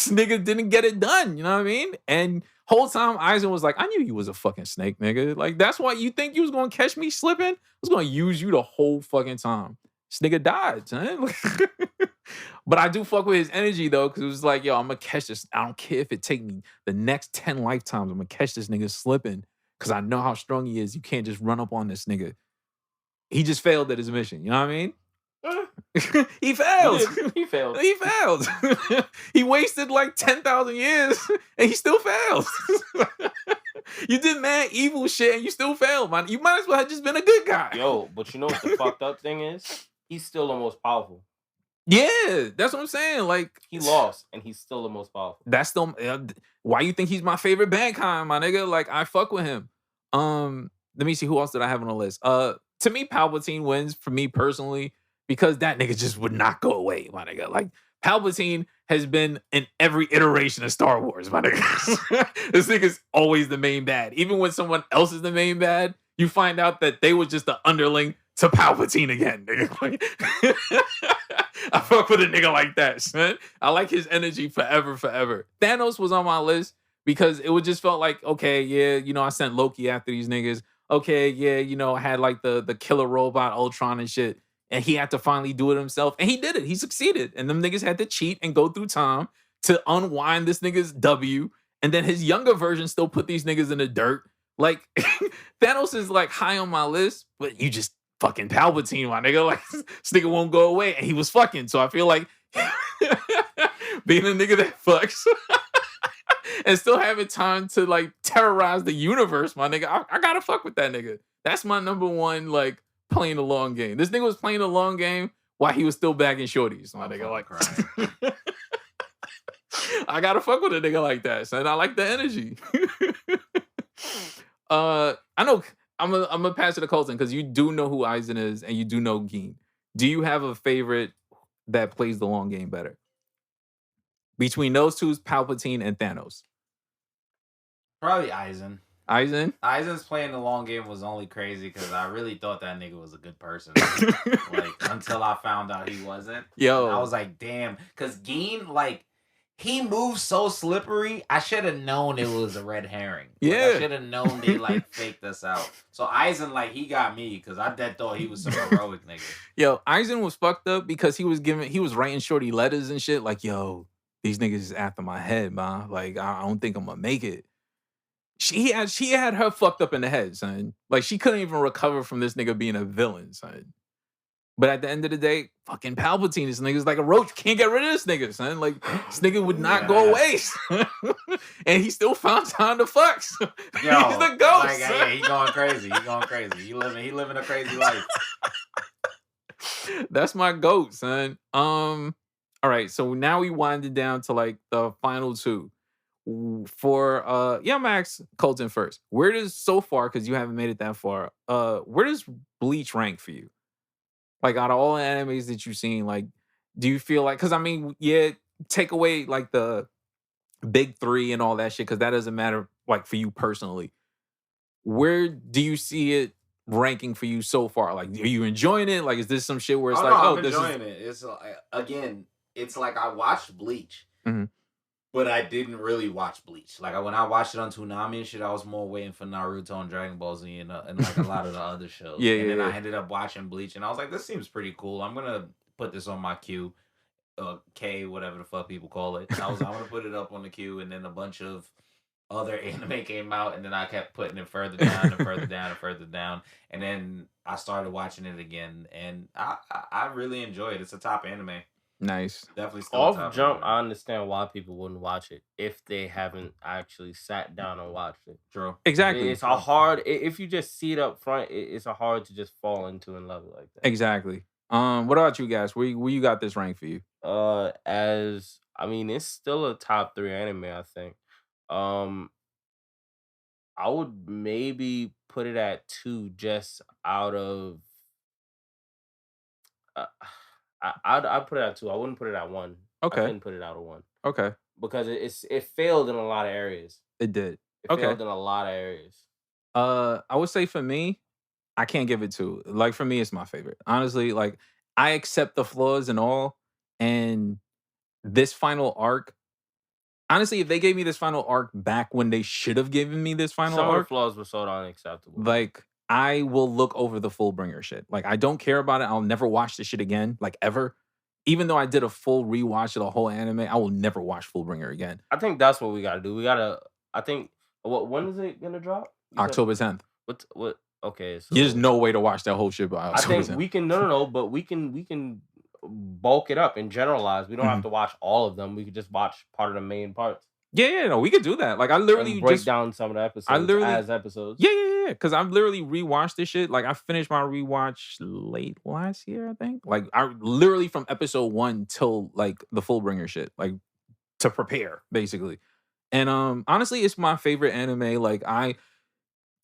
nigga didn't get it done, you know what I mean? And whole time Aizen was like, I knew you was a fucking snake, nigga. Like, that's why you think you was gonna catch me slipping? I was gonna use you the whole fucking time. This nigga died, son. But I do fuck with his energy though, because it was like, yo, I'm gonna catch this. I don't care if it take me the next 10 lifetimes. I'm gonna catch this nigga slipping because I know how strong he is. You can't just run up on this nigga. He just failed at his mission. You know what I mean? He failed. He failed. He failed. He wasted like 10,000 years and he still failed. You did mad evil shit and you still failed, man. You might as well have just been a good guy. Yo, but you know what the fucked up thing is? He's still the most powerful. Yeah, that's what I'm saying. Like, he lost and he's still the most powerful. That's still why you think he's my favorite bankai, my nigga. Like, I fuck with him. Let me see, who else did I have on the list? To me, Palpatine wins for me personally because that nigga just would not go away, my nigga. Like, Palpatine has been in every iteration of Star Wars, my nigga. This nigga's always the main bad. Even when someone else is the main bad, you find out that they were just the underling to Palpatine again, nigga. Like, I fuck with a nigga like that, son. I like his energy forever, forever. Thanos was on my list because it would just felt like, okay, yeah, you know, I sent Loki after these niggas. Okay, yeah, you know, I had like the killer robot Ultron and shit. And he had to finally do it himself. And he did it. He succeeded. And them niggas had to cheat and go through time to unwind this nigga's W. And then his younger version still put these niggas in the dirt. Like, Thanos is like high on my list, but you just fucking Palpatine, my nigga. Like, this nigga won't go away. And he was fucking. So I feel like being a nigga that fucks and still having time to like terrorize the universe, my nigga, I gotta fuck with that nigga. That's my number one, like, playing the long game. This nigga was playing the long game while he was still bagging shorties, my nigga. Like, I gotta fuck with a nigga like that, son. I like the energy. I know I'm gonna pass it to Colton because you do know who Aizen is and you do know Geen. Do you have a favorite that plays the long game better? Between those two, Palpatine and Thanos. Probably Aizen. Aizen? Aizen's playing the long game was only crazy because I really thought that nigga was a good person. Like, until I found out he wasn't. Yo. And I was like, damn. Because Geen, like, he moves so slippery. I should have known it was a red herring. Like, Yeah. I should have known they, like, faked us out. So Aizen, like, he got me because I dead thought he was some heroic nigga. Yo, Aizen was fucked up because he was writing shorty letters and shit. Like, yo, these niggas is after my head, man. Like, I don't think I'm gonna make it. She had her fucked up in the head, son. Like, she couldn't even recover from this nigga being a villain, son. But at the end of the day, fucking Palpatine, this nigga's like a roach. Can't get rid of this nigga, son. Like, this nigga would not go away, son. And he still found time to fuck. Yo, he's the ghost. Like, yeah, he going crazy. He going crazy. He living a crazy life. That's my goat, son. All right, so now we winded down to like the final two. For Max, Colton first. Where does so far, because you haven't made it that far, where does Bleach rank for you? Like, out of all the animes that you've seen, like, do you feel like, because I mean, yeah, take away like the big three and all that shit, because that doesn't matter, like, for you personally. Where do you see it ranking for you so far? Like, are you enjoying it? Like, is this some shit where it's I'm enjoying it. It's again, it's like I watched Bleach. Mm-hmm. But I didn't really watch Bleach. Like, when I watched it on Toonami and shit, I was more waiting for Naruto and Dragon Ball Z and like a lot of the other shows. Then I ended up watching Bleach, and I was like, this seems pretty cool. I'm gonna put this on my queue, K, whatever the fuck people call it. I'm gonna put it up on the queue, and then a bunch of other anime came out, and then I kept putting it further down and further down and further down, and then I started watching it again, and I really enjoy it. It's a top anime. Nice. Definitely still off jump. I understand why people wouldn't watch it if they haven't actually sat down and watched it. True. Exactly. It's a hard, if you just see it up front, it's a hard to just fall into and love it like that. Exactly. What about you guys? Where you got this rank for you? It's still a top 3 anime, I think. I would maybe put it at 2 just out of I'd put it at 2. I wouldn't put it at 1. Okay. I couldn't put it out of 1. Okay. Because it failed in a lot of areas. It did. It failed in a lot of areas. I would say for me, I can't give it 2. Like, for me, it's my favorite. Honestly, like, I accept the flaws and all, and this final arc, honestly, if they gave me this final arc back when they should have given me this final Some arc, of the flaws were so unacceptable. like, I will look over the Fullbringer shit. Like, I don't care about it. I'll never watch this shit again, like, ever. even though I did a full rewatch of the whole anime, I will never watch Fullbringer again. I think that's what we gotta do. We gotta. I think. When is it gonna drop? You said- October 10th. What? Okay, so There's no way to watch that whole shit by I October think 10th. we can. No. But we can bulk it up and generalize. We don't have to watch all of them. We could just watch part of the main parts. Yeah, no, we could do that. Like I literally And break just down some of the episodes as episodes. Yeah. Because I've literally rewatched this shit. Like I finished my rewatch late last year, I think. Like I literally from episode 1 till like the Fullbringer shit, like to prepare basically. And honestly, it's my favorite anime. Like I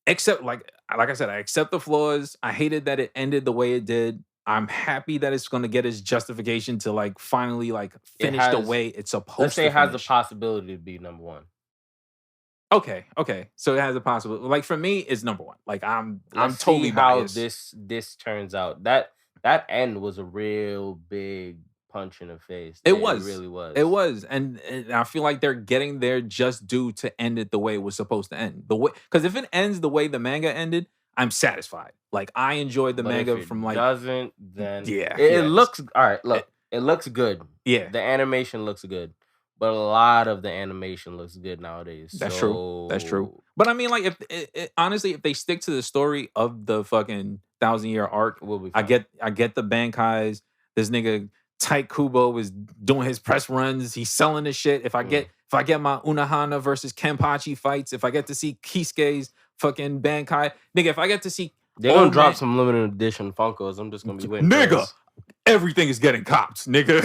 accept, like I said, I accept the flaws. I hated that it ended the way it did. I'm happy that it's going to get its justification to like finally like finish the way it's supposed to. Let's say it has the possibility to be number 1. Okay. So it has a possibility. Like for me, it's number 1. Like I'm totally biased. how this turns out. That end was a real big punch in the face. It was. It really was. It was. And I feel like they're getting their just due to end it the way it was supposed to end. The way, because if it ends the way the manga ended, I'm satisfied. Like I enjoyed the manga from like doesn't then it looks all right. Look, it looks good. Yeah, the animation looks good, but a lot of the animation looks good nowadays. That's true. That's true. But I mean, like if honestly, if they stick to the story of the fucking 1,000-year arc, we'll be fine. I get the bankais. This nigga Tite Kubo was doing his press runs. He's selling this shit. If I get my Unohana versus Kenpachi fights, if I get to see Kisuke's fucking bankai, nigga, if I get to see, they're gonna drop some limited edition Funkos. I'm just gonna be waiting. Nigga, everything is getting cops, nigga.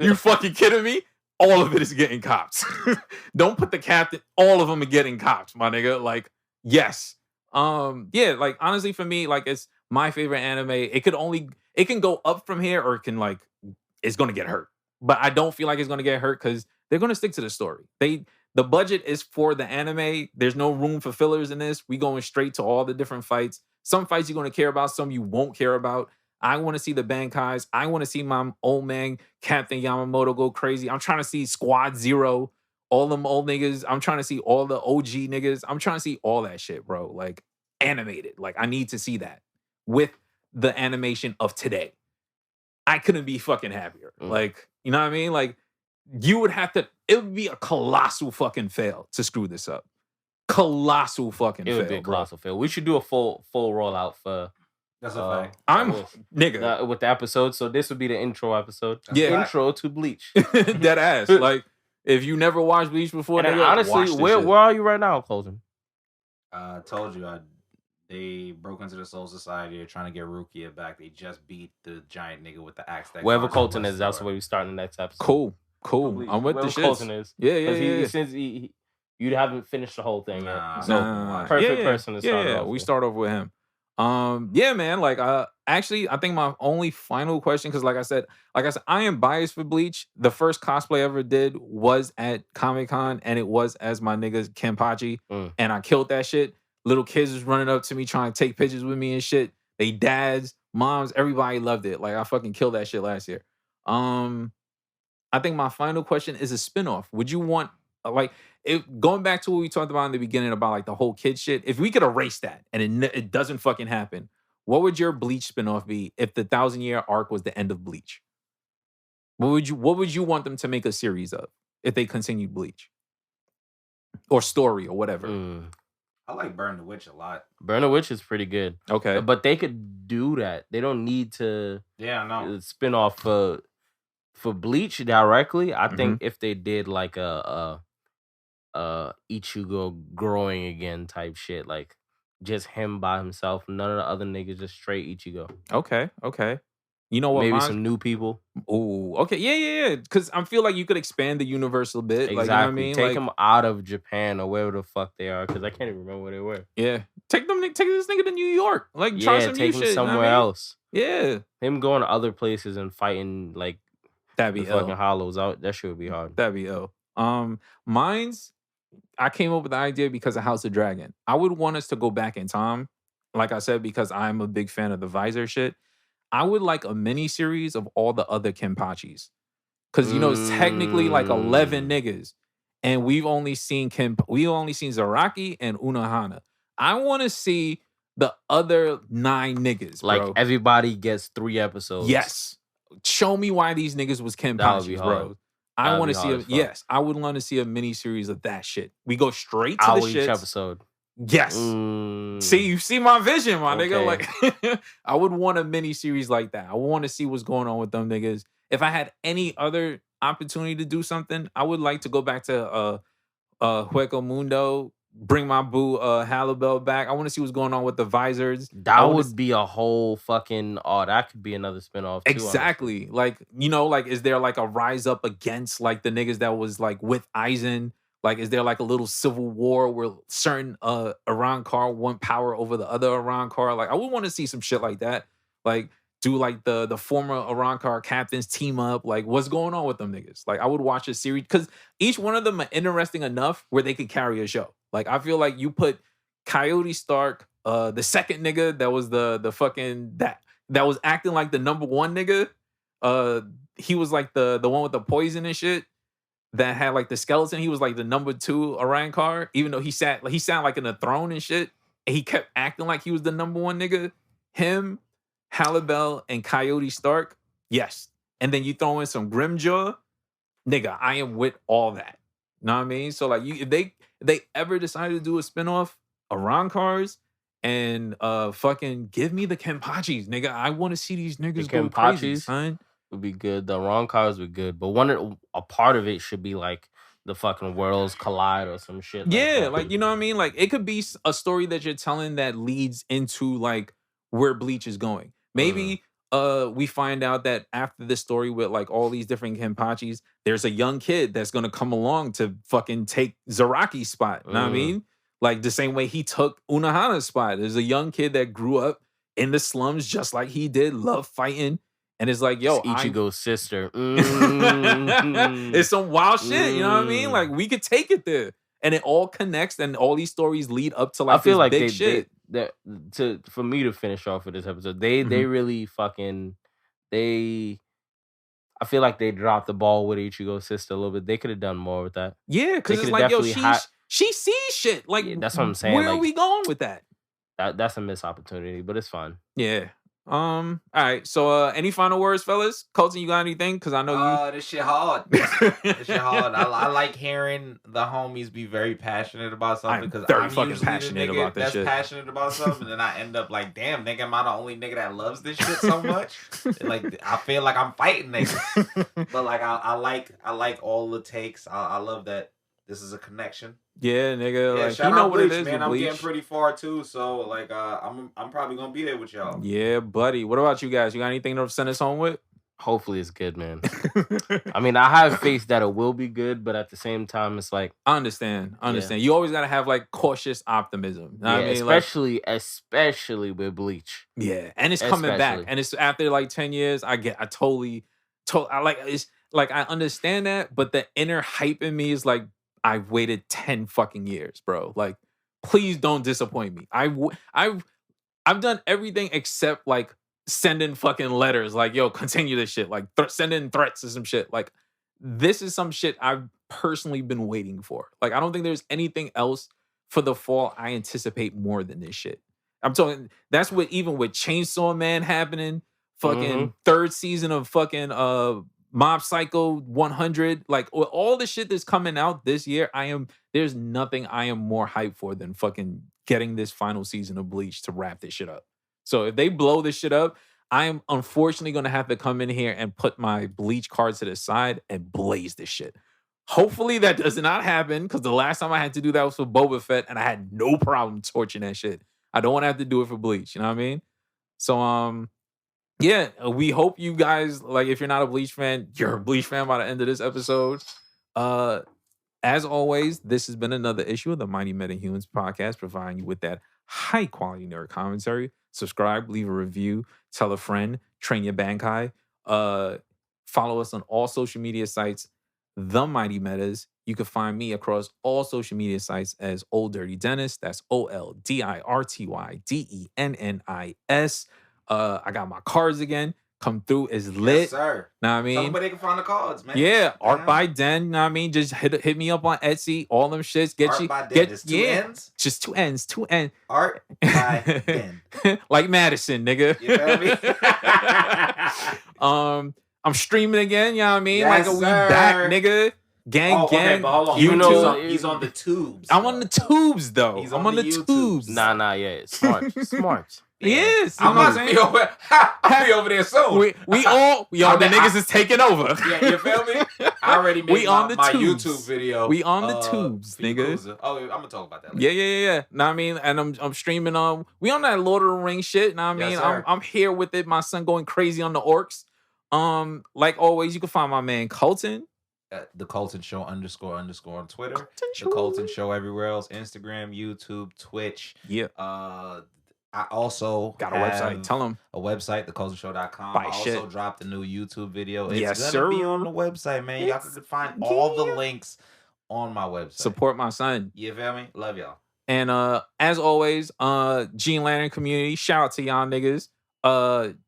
You fucking kidding me? All of it is getting cops. Don't put the captain. All of them are getting cops, my nigga. Like, yes. Yeah, like honestly, for me, like it's my favorite anime. It can go up from here, or it can like it's gonna get hurt. But I don't feel like it's gonna get hurt because they're gonna stick to the story. The budget is for the anime. There's no room for fillers in this. We going straight to all the different fights. Some fights you're gonna care about, some you won't care about. I want to see the bankais. I want to see my old man Captain Yamamoto go crazy. I'm trying to see Squad Zero, all them old niggas. I'm trying to see all the OG niggas. I'm trying to see all that shit, bro. Like animated. Like I need to see that with the animation of today. I couldn't be fucking happier. Like, you know what I mean? Like you would have to, it would be a colossal fucking fail to screw this up. Colossal fucking fail. It would be a colossal fail. We should do a full rollout for that's a fact. Nigga with the episode. So this would be the intro episode. Intro to Bleach. Dead ass. Like if you never watched Bleach before, and honestly, where are you right now, Colton? Told you they broke into the Soul Society. They're trying to get Rukia back. They just beat the giant nigga with the axe. Wherever Colton is, that's where we start in the next episode. Cool. I'm with the shit. Colton is. Yeah. Since you haven't finished the whole thing yet. So perfect person to start off with. We start off with him. Yeah, man. Like, actually, I think my only final question, because like I said, I am biased for Bleach. The first cosplay I ever did was at Comic-Con, and it was as my nigga Kenpachi, and I killed that shit. Little kids was running up to me trying to take pictures with me and shit. They dads, moms, everybody loved it. Like I fucking killed that shit last year. I think my final question is a spinoff. Would you want going back to what we talked about in the beginning about like the whole kid shit? If we could erase that and it doesn't fucking happen, what would your Bleach spinoff be if the 1,000-year arc was the end of Bleach? What would you want them to make a series of if they continued Bleach or story or whatever? I like Burn the Witch a lot. Burn the Witch is pretty good. Okay. But they could do that. They don't need to spin off for Bleach directly. I think if they did like a Ichigo growing again type shit, like just him by himself, none of the other niggas, just straight Ichigo. Okay. You know what? Maybe some new people. Oh, okay. Yeah. Because I feel like you could expand the universe a bit. Exactly. Like, you know what I mean? Take them out of Japan or wherever the fuck they are, because I can't even remember where they were. Yeah. Take this nigga to New York. Like, try some new shit. Take him somewhere else. Yeah. Him going to other places and fighting like that'd be fucking hollows out. That shit would be hard. That'd be ill. Mine's, I came up with the idea because of House of Dragon. I would want us to go back in time. Like I said, because I'm a big fan of the Visor shit. I would like a mini series of all the other Kenpachis. Because, it's technically like 11 niggas. And we've only seen Zaraki and Unohana. I want to see the other 9 niggas, like bro. Everybody gets 3 episodes. Yes. show me why these niggas was That would be Kenpachis, hard. bro. I That'd want be to hard see as fuck. yes, I would want to see a mini series of that shit. We go straight to the Hour each shits. episode. Yes. See, you see my vision, my nigga. Okay. Like, I would want a mini series like that. I want to see what's going on with them niggas. If I had any other opportunity to do something, I would like to go back to Hueco Mundo, bring my boo Halibel back. I want to see what's going on with the Visors. That would be a whole fucking that could be another spinoff too. Exactly. Honestly. Like, you know, like, is there like a rise up against like the niggas that was like with Aizen? Like, is there like a little civil war where certain Arrancar want power over the other Arrancar? Like, I would want to see some shit like that. Like, do like the former Arrancar captains team up? Like, what's going on with them niggas? Like, I would watch a series because each one of them are interesting enough where they could carry a show. Like, I feel like you put Coyote Stark, the second nigga that was the fucking that was acting like the number one nigga. He was like the one with the poison and shit that had like the skeleton. He was like the number 2 Arrancar, even though he sat like in a throne and shit. And he kept acting like he was the number one nigga. Him, Halibel, and Coyote Stark. Yes. And then you throw in some Grimjaw. Nigga, I am with all that. Know what I mean? So like if they ever decided to do a spinoff, Arrancars, and fucking give me the Kenpachis, nigga. I want to see these niggas go crazy, son. Would be good. The Arrancars would be good, but a part of it should be like the fucking worlds collide or some shit. Yeah, like you know what I mean? Like it could be a story that you're telling that leads into like where Bleach is going. Maybe we find out that after this story with like all these different Kenpachis, there's a young kid that's gonna come along to fucking take Zaraki's spot. Know what I mean? Like the same way he took Unohana's spot. There's a young kid that grew up in the slums just like he did, love fighting. And it's like, yo, Ichigo's sister. It's some wild shit, you know what I mean? Like, we could take it there. And it all connects, and all these stories lead up to like I feel this like big shit. For me to finish off with this episode, they really fucking I feel like they dropped the ball with Ichigo's sister a little bit. They could have done more with that. Yeah, because it's like, yo, she sees shit. Like, yeah, that's what I'm saying. Where like, are we going with that? That's a missed opportunity, but it's fine. Yeah. All right. So any final words, fellas? Colton, you got anything? Because I know this shit hard. This shit hard. I like hearing the homies be very passionate about something because I'm fucking usually passionate the nigga about this that's shit. Passionate about something, and then I end up like, damn, nigga, am I the only nigga that loves this shit so much? Like I feel like I'm fighting niggas, but like I like all the takes. I love that this is a connection. Yeah, nigga. Yeah, like shout you know out what Bleach, it is, man. I'm Bleach. getting pretty far too, so like I'm probably gonna be there with y'all. Yeah, buddy. What about you guys? You got anything to send us home with? Hopefully it's good, man. I mean, I have faith that it will be good, but at the same time, it's like I understand. Yeah. You always gotta have like cautious optimism. Know what I mean? Especially with Bleach. Yeah, and it's coming back, and it's after like 10 years. I understand that, but the inner hype in me is like, I've waited 10 fucking years, bro. Like, please don't disappoint me. I've done everything except like sending fucking letters. Like, yo, continue this shit. Like, sending threats or some shit. Like, this is some shit I've personally been waiting for. Like, I don't think there's anything else for the fall I anticipate more than this shit. I'm talking. That's what even with Chainsaw Man happening. Fucking third season of fucking Mob Psycho 100, like all the shit that's coming out this year, there's nothing I am more hyped for than fucking getting this final season of Bleach to wrap this shit up. So if they blow this shit up, I am unfortunately going to have to come in here and put my Bleach cards to the side and blaze this shit. Hopefully that does not happen, because the last time I had to do that was for Boba Fett, and I had no problem torching that shit. I don't want to have to do it for Bleach, you know what I mean? So, yeah, we hope you guys, like, if you're not a Bleach fan, you're a Bleach fan by the end of this episode. As always, this has been another issue of the Mighty Metahumans podcast, providing you with that high-quality nerd commentary. Subscribe, leave a review, tell a friend, train your bankai. Follow us on all social media sites, The Mighty Metas. You can find me across all social media sites as Old Dirty Dennis. That's OLDIRTYDENNIS. I got my cards again. Come through is lit. Yes, sir. Know what I mean? Somebody can find the cards, man. Yeah, Art by Den. Know what I mean? Just hit me up on Etsy. All them shits. Art by Den. Just two ends? Just two ends. Two ends. Art by Den. Like Madison, nigga. You feel me? I'm streaming again, you know what I mean? Yes, like we sir. back, nigga. Gang, Okay, but hold on. Even though- He's on the tubes. I'm on the tubes though. He's I'm on on the the YouTubes. tubes. Nah, yeah. Smart. Yes, I'm about to be over. I'll be over there soon. We all the niggas is taking over. Yeah, you feel me? I already made We on the my tubes. YouTube video. We on the tubes, for niggas. Yakuza. Oh, I'm gonna talk about that later. Yeah. Know what I mean? And I'm streaming we on that Lord of the Rings shit, know what I mean? Yes, sir. I'm here with it. My son going crazy on the orcs. Like always, you can find my man Colton. The Colton Show __ on Twitter. The Colton Show everywhere else. Instagram, YouTube, Twitch. Yeah. I also Got a website. Tell them. a website, thecoltonshow.com. Buy I also shit. dropped a new YouTube video. It's Yes, gonna be sir. on the website, man. Y'all can find all the links on my website. Support my son. You feel me? Love y'all. And as always, Gene Lantern community, shout out to y'all niggas.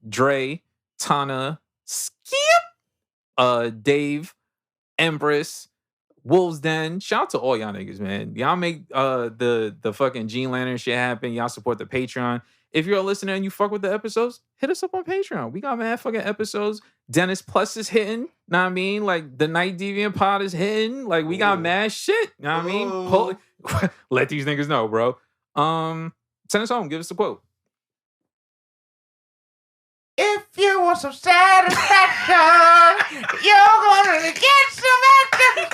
Dre, Tana, Skip, Dave, Empress, Wolves Den. Shout out to all y'all niggas, man. Y'all make the fucking Gene Lantern shit happen. Y'all support the Patreon. If you're a listener and you fuck with the episodes, hit us up on Patreon. We got mad fucking episodes. Dennis Plus is hitting. Know what I mean? Like the Night Deviant Pod is hitting. Like we got mad shit. Know what I mean? Let these niggas know, bro. Send us home. Give us a quote. If you want some satisfaction, you're gonna get some action.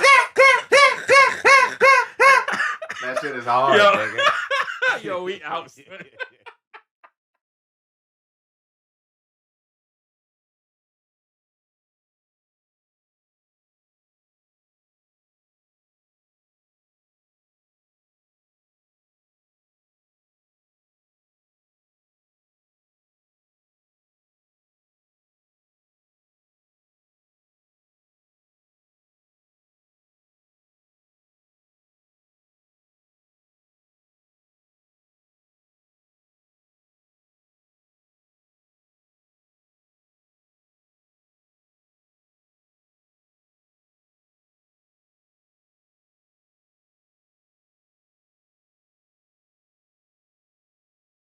That shit is hard, nigga. Yo, we out.